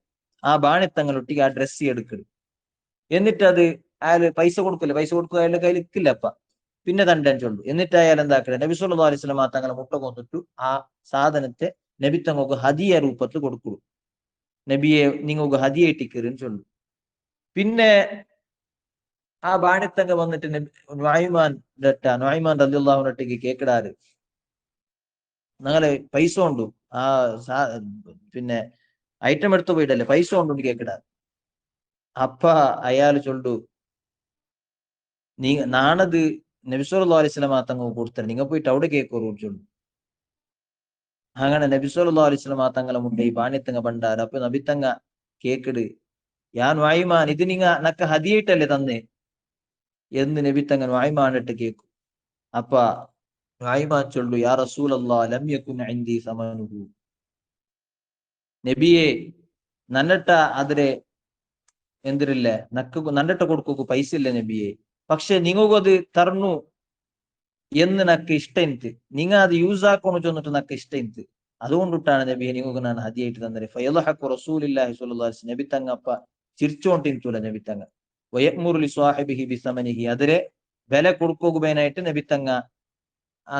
ആ ബാണിത്തങ്ങളൊട്ടിക്ക് ആ ഡ്രസ്സ് എടുക്കിട്. എന്നിട്ട് അത് അയാള് പൈസ കൊടുക്കില്ല, പൈസ കൊടുക്കുക അയാളുടെ കയ്യിൽ ഇക്കില്ലപ്പ, പിന്നെ തണ്ടാൻ ചൊല്ലു. എന്നിട്ട് അയാൾ എന്താക്കില്ല, നബി സല്ലല്ലാഹു അലൈഹി വസല്ലം തങ്ങളെ മുട്ട കൊന്നിട്ടു ആ സാധനത്തെ നബി തങ്ങൾക്ക് ഹദിയ രൂപത്തിൽ കൊടുക്കൂ. നബിയെ നിങ്ങൾക്ക് ഹദിയ ഇട്ടിക്കരുന്ന് ചൊല്ലു. പിന്നെ ആ ബാണിത്തങ്ങ വന്നിട്ട് നുഐമാൻ റളിയല്ലാഹു അൻഹുവിന്റെ കേക്കിടാറ്, ഞങ്ങളെ പൈസ കൊണ്ടു ആ പിന്നെ ഐറ്റം എടുത്തു പോയിട്ടല്ലേ പൈസ കൊണ്ടു കേക്കിടാറ്. അപ്പ അയാൾ ചൊല്ലു, നാണത് നബി സല്ലല്ലാഹു അലൈഹി വസല്ലം തങ്ങൾ കൊടുത്തത്, നിങ്ങൾ പോയിട്ട് അവിടെ കേക്കോറു ചൊല്ലു. അങ്ങനെ നബി സല്ലല്ലാഹു അലൈഹി വസല്ലം തങ്ങളെ മുന്നേ ഈ ബാണിത്തങ്ങ പണ്ടാറ്. അപ്പൊ നബിത്തങ്ങ കേക്കിട്, യാ നുഐമാൻ, ഇത് നിങ്ങ നക്ക ഹദിയായിട്ടല്ലേ തന്നേ എന്ന് നബിത്തങ്ങ നുഐമാനിട്ട് കേക്കും. അപ്പ നുഐമാൻ ചൊല്ലു, യാ റസൂലല്ലാഹ് ലം യകുൻ ഇൻദി സമനുഹു. നബിയെ നന്നട്ട അതിരെ എന്തിരില്ല നന്നട്ട കൊടുക്കു പൈസ ഇല്ല നബിയെ, പക്ഷെ നിങ്ങൾക്കും അത് തർന്നു എന്ന് നക്ക് ഇഷ്ട എനിക്ക്, നിങ്ങ അത് യൂസ് ആക്കണു ചെന്നിട്ട് നക്ക് ഇഷ്ട എനിക്ക്, അതുകൊണ്ടിട്ടാണ് നബിയെ നിങ്ങൾക്ക് ഞാൻ ഹദിയായിട്ട് തന്നത്. ഫയദ്ഹഖു റസൂലുള്ളാഹി സ്വല്ലല്ലാഹു അലൈഹി വസല്ലം, നബി തങ്ങ അപ്പ ചിരിച്ചോണ്ടിരിക്കൂല നബി തങ്ങ. വയഅ്മുറു ലിസ്വാഹിബിഹി ബിസമനിഹി, അതിരെ വില കൊടുക്കുകയായിട്ട് നബി തങ്ങ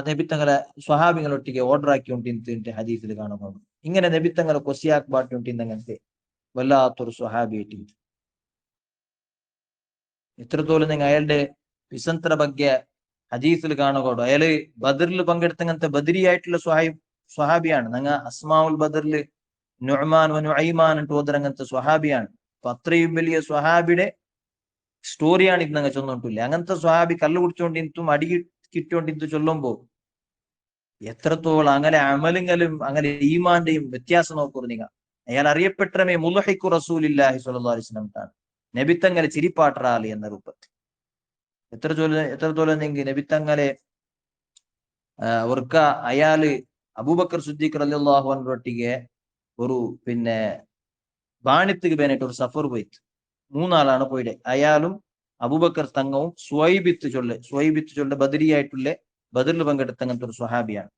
നബി തങ്ങളെ സ്വഹാബികളൊട്ടിಗೆ ഓർഡർ ആക്കിക്കൊണ്ടിരുന്നിട്ട് ഹദീസിൽ കാണുന്നു. ഇങ്ങനെ നബി തങ്ങളെ കൊസിയാക്ക് പാട്ടുണ്ടിന്നങ്ങനത്തെ വല്ലാത്തൊരു സ്വഹാബി ആയിട്ട് ഇത്രത്തോളം നിങ്ങൾ അയാളുടെ വിസന്ത്ര ಬಗ್ಗೆ ഹദീസിൽ കാണുകോടു. അയാള് ബദറിൽ പങ്കെടുത്തങ്ങനത്തെ ബദരിയായിട്ടുള്ള സ്വഹാബിയാണ്. ഞങ്ങ അസ്മാഉൽ ബദറിൽ നുഅ്മാൻ വ നുഐമാൻ ഓതരങ്ങനത്തെ സ്വഹാബിയാണ്. അപ്പൊ അത്രയും വലിയ സ്വഹാബിയുടെ സ്റ്റോറിയാണ് ഇത് ഞങ്ങൾ ചൊന്നോണ്ടില്ല. അങ്ങനത്തെ സ്വഹാബി കല്ല് കുടിച്ചോണ്ടിരുത്തും അടി കിട്ടോണ്ടിരുത്തു ചൊല്ലുമ്പോ എത്രത്തോളം അങ്ങനെ അമലുകളും അങ്ങനെ ഈമാന്റെയും വ്യത്യാസം നോക്കൂ നിങ്ങൾ. അയാൾ അറിയപ്പെട്ടമേ മുലഹിഖു റസൂലില്ലാഹി സ്വല്ലല്ലാഹു അലൈഹി വസല്ലം ആണ്, നബിത്തങ്ങളെ ചിരിപ്പാട്ടറാളി എന്ന രൂപത്തിൽ. എത്രത്തോളം നിങ്ങൾ നബിത്തങ്ങളെ ഒർക്ക അയാള് അബൂബക്കർ സിദ്ദീഖ് റളിയല്ലാഹു അൻഹു ഒട്ടിಗೆ ഒരു പിന്നെ ബാണിത്തുക്ക് വേണ്ടിട്ട് ഒരു സഫർ പോയിട്ട് മൂന്നാളാണ് പോയിട്ട്, അയാളും അബൂബക്കർ തങ്ങവും സ്വൈബിത്ത് ചൊല്ലെ ബദരിയായിട്ടുള്ള ബദറിൽ പങ്കെടുത്ത അങ്ങനത്തെ ഒരു സ്വഹാബിയാണ്.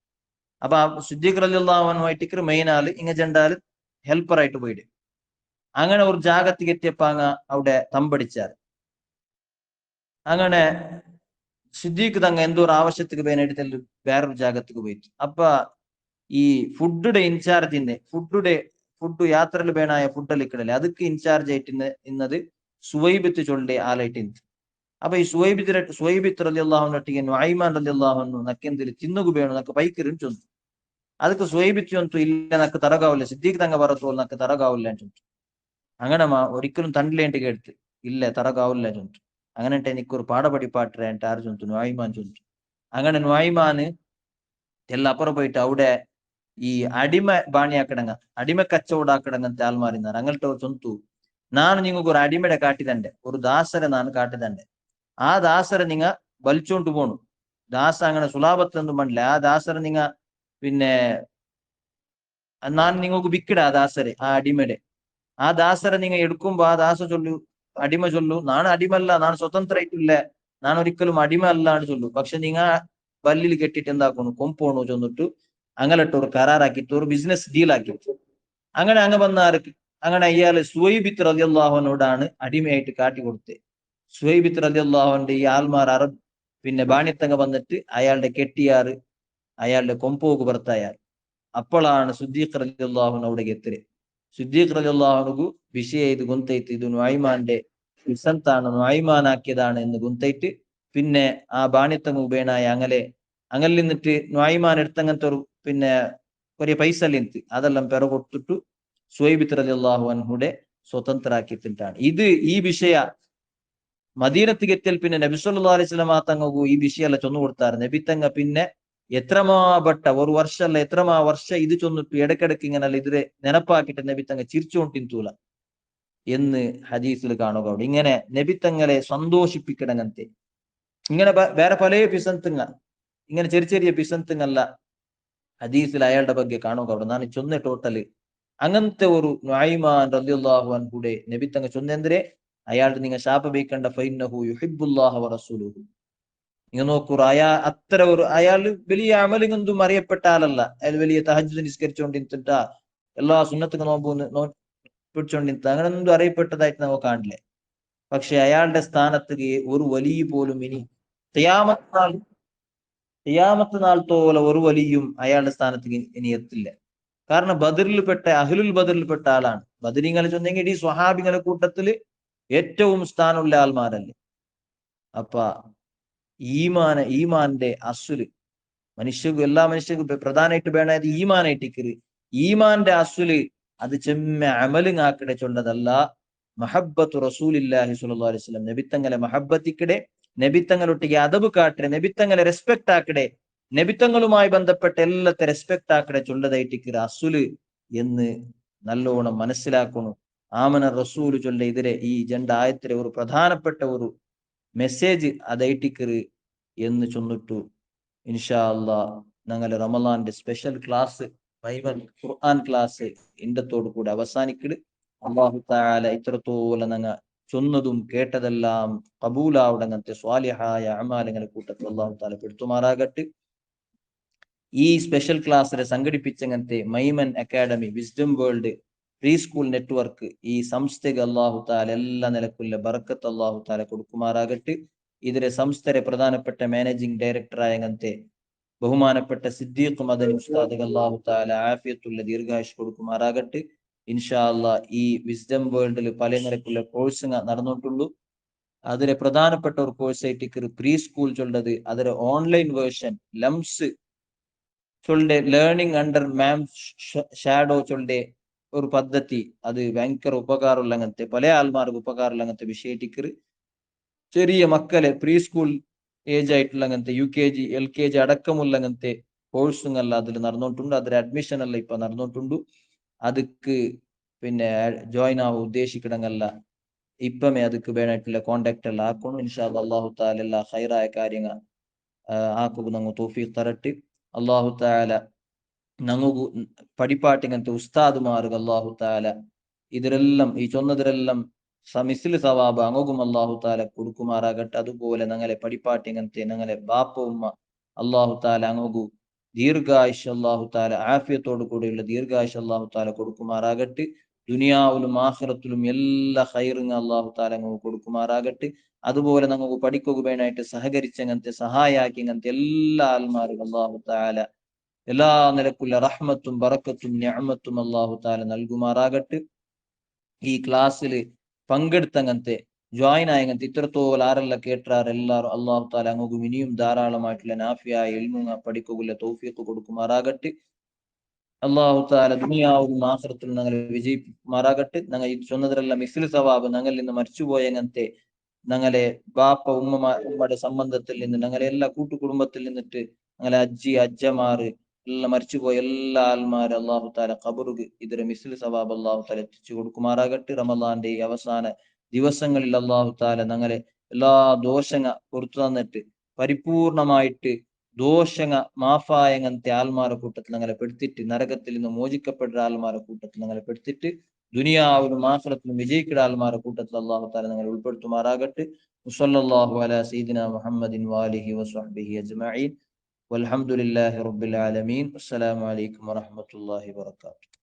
അപ്പൊ സിദ്ദീഖ് റളിയല്ലാഹു അൻഹു ആയിട്ട് മെയിൻ ആള് ഇങ്ങ ജണ്ടാല് ഹെൽപ്പർ ആയിട്ട് പോയിട്ട് അങ്ങനെ ഒരു ജാഗത്തേക്ക് എത്തിയപ്പാങ്ങ അവിടെ തമ്പടിച്ചാറ്. അങ്ങനെ സിദ്ദീഖ് തങ്ങ എന്തോ ഒരു ആവശ്യത്തിക്ക് വേണ്ടിയിട്ട് വേറൊരു ജാഗത്തേക്ക് പോയിട്ട് അപ്പ ഈ ഫുഡിന്റെ ഇൻചാർജിന്റെ ഫുഡ് യാത്രയിൽ വേണായ ഫുഡ് ഇക്കടല്ലേ അതൊക്കെ ഇൻചാർജ് ആയിട്ട് ഇന്നത് സുവൈബിത്ത് ചൊല്ലെ ആളായിട്ട്. അപ്പൊ ഈ സുവൈബിത്ത് റളിയല്ലാഹു അൻഹു ഒട്ടിಗೆ നുഐമാൻ റളിയല്ലാഹു അൻഹു നക്കെന്തിൽ തിന്നുകു വേണു നക്ക് പൈക്കരും ചൊന്നു. ಅದಕ್ಕೆ സുവൈബിത്ത് ചൊന്തു, ഇല്ല നക്ക് തറകാവില്ല, സിദ്ദീഖ് തങ്ങ പറത്തോൾ നക്ക് തറകാവില്ല ചൊന്തു. അങ്ങനെ ഒരിക്കലും തണ്ടിലേಂಟಿ കേട്ട് ഇല്ല തറകാവില്ല ചൊന്തു. അങ്ങനെ എനിക്കൊരു പാടപടി പാട്ടറെ ആര് ചൊന്തു, നുഐമാൻ ചൊന്തു. അങ്ങനെ നുഐമാന് എല്ലാം അപ്പുറം പോയിട്ട് അവിടെ ഈ അടിമ ബാണിയാക്കിടങ്ങ അടിമ കച്ചവടാക്കിടങ്ങത്തെ ആൾമാരിന്നാർ. അങ്ങനത്തെ ചൊന്തു, ನಾನು നിങ്ങൾക്ക് ഒരു അടിമയുടെ കാട്ടിതണ്ട്, ഒരു ദാസരെ ನಾನು കാട്ടിതണ്ട്, ആ ദാസരെ നിങ്ങ വലിച്ചോണ്ട് പോണു. ദാസ അങ്ങനെ സുലാഭത്തൊന്നും പണ്ടില്ല. ആ ദാസരെ നിങ്ങ പിന്നെ ഞാൻ നിങ്ങൾക്ക് വിക്കിട ആ ദാസരെ, ആ അടിമയുടെ ആ ദാസരെ നിങ്ങ എടുക്കുമ്പോ ആ ദാസ ചൊല്ലു, അടിമ ചൊല്ലു, ನಾನು അടിമല്ല, ನಾನು സ്വതന്ത്ര ആയിട്ടില്ല, ನಾನು ഒരിക്കലും അടിമ അല്ലാണ്ട് ചൊല്ലു, പക്ഷെ നിങ്ങ ബല്ലിൽ കെട്ടിട്ട് എന്താക്കണു കൊമ്പോണു ചൊന്നിട്ടു അങ്ങലിട്ട് ഒരു കരാറാക്കിയിട്ട് ഒരു ബിസിനസ് ഡീൽ ആക്കിയിട്ട് അങ്ങനെ അങ്ങ് വന്നാർക്ക് അങ്ങനെ അയാള് സുവൈബിത്ത് റളിയല്ലാഹുവിനോടാണ് അടിമയായിട്ട് കാട്ടിക്കൊടുത്തത്. സുവൈബിത്ത് റളിയല്ലാഹുവിന്റെ ഈ ആൽമാർ അറബ് പിന്നെ ബാണിത്തങ്ങ വന്നിട്ട് അയാളുടെ കെട്ടിയാറ് അയാളുടെ കൊമ്പോക്ക് ഭർത്തായാർ. അപ്പോഴാണ് സിദ്ദീഖ് റളിയല്ലാഹു അവിടേക്ക് എത്തിയത്. സിദ്ദീഖ് റളിയല്ലാഹുവിനു വിഷയ ഇത് ഗൊന്തೈತಿ, ഇത് നുഐമാന്റെ വിസന്താണ്, നുഐമാനാക്കിയതാണ് എന്ന് ഗൊന്തೈತಿ. പിന്നെ ആ ബാണിത്തങ്ങ ഉപേനായ അങ്ങനെ നിന്നിട്ട് നുഐമാൻ എടുത്തങ്ങനത്തെ ഒരു പിന്നെ ഒരു പൈസ ലിന്ത് അതെല്ലാം പെറ കൊടുത്തിട്ടു സുവൈബിത്ത് റളിയല്ലാഹു അൻഹുടെ സ്വതന്ത്രാക്കിയിട്ടാണ്. ഈ വിഷയ മദീനത്തിക്ക് എത്തിയാൽ പിന്നെ നബി സല്ലല്ലാഹു അലൈഹി വസല്ലം തങ്ങൾക്കു ഈ വിഷയമെല്ലാം ചൊന്നു കൊടുത്താറ്. നബി തങ്ങ പിന്നെ എത്രമാപ്പെട്ട ഒരു വർഷമല്ല എത്രമാ വർഷം ഇത് ചൊന്നിട്ടു ഇടക്കിടക്ക് ഇങ്ങനല്ല ഇതിരെ നെനപ്പാക്കിയിട്ട് നബി തങ്ങ ചിരിച്ചുകൊണ്ടിന്തൂല എന്ന് ഹദീസിൽ കാണുക. ഇങ്ങനെ നബി തങ്ങളെ സന്തോഷിപ്പിക്കണങ്ങനത്തെ ഇങ്ങനെ വേറെ പല പിസന്തുങ്ങ ഇങ്ങനെ ചെറിയ ചെറിയ പിസന്തുങ്ങല്ല ഹദീസിൽ അയാളുടെ ಬಗ್ಗೆ കാണുക. ನಾನು ചൊന്ന ടോട്ടല് അങ്ങനത്തെ ഒരു നുഐമാൻ റളിയല്ലാഹു അൻഹുടെ നബി തങ്ങ ചൊന്നെന്തരെ അയാളുടെ നിങ്ങൾ ശാപ ബേക്കണ്ട ഫൈന്നഹു യുഹിബ്ബുല്ലാഹ വറസൂലുഹു. നിങ്ങൾ നോക്കൂ, അത്ര ഒരു അയാള് വലിയ അമലിങ്ങൊന്നും അറിയപ്പെട്ട ആളല്ല. അയാൾ വലിയ തഹജ്ജുദ് നിസ്കരിച്ചുകൊണ്ടിരുന്നിട്ടാ എല്ലാ സുന്നത്തും പിടിച്ചോണ്ടിരുത്ത അങ്ങനൊന്നും അറിയപ്പെട്ടതായിട്ട് നമുക്ക് കാണില്ലേ. പക്ഷെ അയാളുടെ സ്ഥാനത്ത് ഒരു വലിയ പോലും ഇനി ഖിയാമത്ത് നാൾ തോലെ ഒരു വലിയും അയാളുടെ സ്ഥാനത്ത് ഇനി എത്തില്ല. കാരണം ബദറിൽപ്പെട്ട അഹ്ലുൽ ബദറിൽപ്പെട്ട ആളാണ്. ബദരീങ്ങളെ ചൊന്നെങ്കിൽ ഈ സ്വഹാബികളെ കൂട്ടത്തില് ഏറ്റവും സ്ഥാനമുള്ള ആൾമാരല്ലേ. അപ്പ ഈമാന്റെ അസുല് എല്ലാ മനുഷ്യർക്കും പ്രധാനമായിട്ട് വേണത് ഈമാനായിട്ടിക്കര്. ഈമാന്റെ അസുല് അത് ചെമ്മ അമലുങ്ങാക്കിടെ ചൊല്ലതല്ല. മഹബ്ബത്തു റസൂലില്ലാഹി സ്വല്ലല്ലാഹു അലൈഹി വസല്ലം നബിത്തങ്ങളെ മഹബ്ബത്തിക്കിടെ, നബിത്തങ്ങളൊട്ടിಗೆ അദബ് കാട്ടിടെ, നബിത്തങ്ങളെ റെസ്പെക്ട് ആക്കിടെ, നബിത്തങ്ങളുമായി ബന്ധപ്പെട്ട എല്ലാത്തെ റെസ്പെക്ട് ആക്കിടെ ചൊല്ലതായിട്ടിക്കര് അസുല് എന്ന് നല്ലോണം മനസ്സിലാക്കണം. ആമന റസൂല് ചൊല്ല ഇതിരെ ഈ ആയത്തിലെ ഒരു പ്രധാനപ്പെട്ട ഒരു മെസ്സേജ് അതൈട്ടിക്കര് എന്ന് ചൊന്നിട്ടു. ഇൻഷാ അല്ലാഹ് ഞങ്ങൾ റമളാന്റെ സ്പെഷ്യൽ ക്ലാസ് ബൈബിൾ ഖുർആൻ ക്ലാസ് ഇണ്ടത്തോടു കൂടെ അവസാനിക്കട്. അല്ലാഹു തആല ഇത്രത്തോളം ഞങ്ങൾ ചൊന്നതും കേട്ടതെല്ലാം കബൂലാവുടങ്ങനത്തെ സ്വാലിഹായ അമാലങ്ങളെ കൂട്ടത്തിൽ അല്ലാഹു തആല പെടുത്തുമാറാകട്ടെ. ഈ സ്പെഷ്യൽ ക്ലാസ്സിനെ സംഘടിപ്പിച്ചങ്ങനത്തെ മൈമൻ academy, wisdom world, pre school network ഈ സംസ്ഥയ്ക്ക് അല്ലാഹു തആല എല്ലാ നിലക്കുള്ള ബറക്കത്ത് അല്ലാഹു തആല കൊടുക്കുമാറാകട്ടെ. ഇതിലെ സംസ്ഥയുടെ പ്രധാനപ്പെട്ട മാനേജിംഗ് ഡയറക്ടറായ അങ്ങനത്തെ ബഹുമാനപ്പെട്ട സിദ്ദീഖ് മദനി ഉസ്താദ് അല്ലാഹു തആല ആഫിയത്തുള്ള ദീർഘായുസ് കൊടുക്കുമാറാകട്ടെ. ഇൻഷാ അല്ലാഹ് ഈ വിസ്ഡം വേൾഡിൽ പല നിലക്കുള്ള കോഴ്സ് നടന്നിട്ടുള്ളൂ. അതിലെ പ്രധാനപ്പെട്ട ഒരു കോഴ്സ് ആയിട്ട് പ്രീ സ്കൂൾ ചൊല്ലത് അതിലെ ഓൺലൈൻ വേർഷൻ ലംസ് ചൊല്ലെ ലേണിംഗ് അണ്ടർ മാം ഷാഡോ ചൊല്ലെ ഒരു പദ്ധതി അത് ഭയങ്കര ഉപകാരമുള്ള അങ്ങനത്തെ പല ആൾമാർക്ക് ഉപകാരമുള്ള അങ്ങനത്തെ വിഷയത്തിക്കറ്. ചെറിയ മക്കളെ പ്രീ സ്കൂൾ ഏജ് ആയിട്ടുള്ള അങ്ങനത്തെ UKG LKG അടക്കമുള്ള അങ്ങനത്തെ കോഴ്സുകളല്ല അതിൽ നടന്നിട്ടുണ്ട്. അതിൽ അഡ്മിഷൻ അല്ല ഇപ്പൊ നടന്നിട്ടുണ്ട്. அதுக்கு പിന്നെ ജോയിൻ ആവാൻ ഉദ്ദേശിക്കണങ്ങല്ല ഇപ്പമേ அதுக்கு വേണമായിട്ടുള്ള കോണ്ടാക്ട് എല്ലാം ആക്കണം. ഇൻഷാ അല്ലാഹു തആല എല്ലാ ഖൈറായ കാര്യങ്ങൾ ആക്കുക നമുക്ക് തൗഫീഖ് തരട്ടെ. അല്ലാഹു തആല നമുക്ക് പഠിപ്പാട്ടിങ്ങനത്തെ ഉസ്താദുമാർക്ക് അല്ലാഹു തആല ഇതിരെല്ലാം ഈ ചൊന്നതിരെല്ലാം മിസ്ലി സവാബ് അങ്ങും അല്ലാഹു തആല കൊടുക്കുമാറാകട്ടെ. അതുപോലെ ഞങ്ങളെ പഠിപ്പാട്ടിങ്ങനത്തെ ഞങ്ങളെ ബാപ്പ ഉമ്മ അല്ലാഹു തആല അങ്ങു ദീർഘായുഷ് അല്ലാഹു തആല ആഫിയത്തോടു കൂടിയുള്ള ദീർഘായുഷ് അല്ലാഹു തആല കൊടുക്കുമാറാകട്ടെ. ദുനിയാവിലും ആഖിറത്തിലും എല്ലാ ഖൈറും അല്ലാഹു തആല അങ്ങ് കൊടുക്കുമാറാകട്ടെ. അതുപോലെ നമുക്ക് പഠിക്കുക വേണമായിട്ട് സഹകരിച്ചങ്ങനത്തെ സഹായാക്കി അങ്ങനത്തെ എല്ലാ ആൽമാരും അല്ലാഹു തആല എല്ലാ നിലക്കുള്ള റഹ്മത്തും ബറക്കത്തും നിഅമത്തും അല്ലാഹു തആല നൽകുമാറാകട്ടെ. ഈ ക്ലാസ്സിൽ പങ്കെടുത്തങ്ങനത്തെ ജോയിൻ ആയങ്ങനത്തെ ഇത്രത്തോളം ആരെല്ലാം കേട്ടാറ് എല്ലാവരും അല്ലാഹു തആല അങ്ങും ഇനിയും ധാരാളമായിട്ടുള്ള നാഫിയായ ഇൽമുങ്ങ പഠിക്കുക തൗഫീഖ് കൊടുക്കുമാറാകട്ടെ. അല്ലാഹു തആല ദുനിയാവിലും ആഖിറത്തിലും ഞങ്ങളെ വിജയിപ്പിക്കുമാറാകട്ടെ. ഞങ്ങൾ ഈ ചൊന്നതിരെല്ലാം മിസ്ലി സവാബ് ഞങ്ങളിൽ നിന്ന് മരിച്ചുപോയ അങ്ങനത്തെ ഞങ്ങളെ ബാപ്പ ഉമ്മയുടെ സംബന്ധത്തിൽ നിന്ന് ഞങ്ങളെ എല്ലാ കൂട്ടുകുടുംബത്തിൽ നിന്നിട്ട് ഞങ്ങളെ അജ്ജമാറ് എല്ലാം മരിച്ചുപോയ എല്ലാ ആൽമാരും അല്ലാഹു തആല ഖബറുക്ക് ഇതിരെ മിസ്ലി സവാബ് അല്ലാഹു തആല എത്തിച്ചു കൊടുക്കുമാറാകട്ടെ. റമളാന്റെ ഈ അവസാന ദിവസങ്ങളിൽ അല്ലാഹു തആല ഞങ്ങളെ എല്ലാ ദോഷങ്ങൾ പുറത്തു തന്നിട്ട് പരിപൂർണമായിട്ട് ദോഷങ്ങ മാഫായങ്ങനത്തെ ആൽമാരെ കൂട്ടത്തിൽ ഞങ്ങളെ പെടുത്തിട്ട് നരകത്തിൽ നിന്ന് മോചിക്കപ്പെട്ട ആൽമാരെ കൂട്ടത്തിൽ ഞങ്ങളെ പെടുത്തിട്ട് ദുനിയാവിലും ആഖിറത്തിലും വിജയിക്കുന്ന ആൽമാരെ കൂട്ടത്തിൽ അല്ലാഹു തആല ഞങ്ങളെ ഉൾപ്പെടുത്തുമാറാകട്ടെ. വസല്ലല്ലാഹു അലാ സയ്യിദിനാ മുഹമ്മദിൻ വആലിഹി വസഹ്ബിഹി അജ്മഈൻ. വൽഹംദുലില്ലാഹി റബ്ബിൽ ആലമീൻ. അസ്സലാമു അലൈക്കും വറഹ്മത്തുള്ളാഹി വബറകാതുഹു.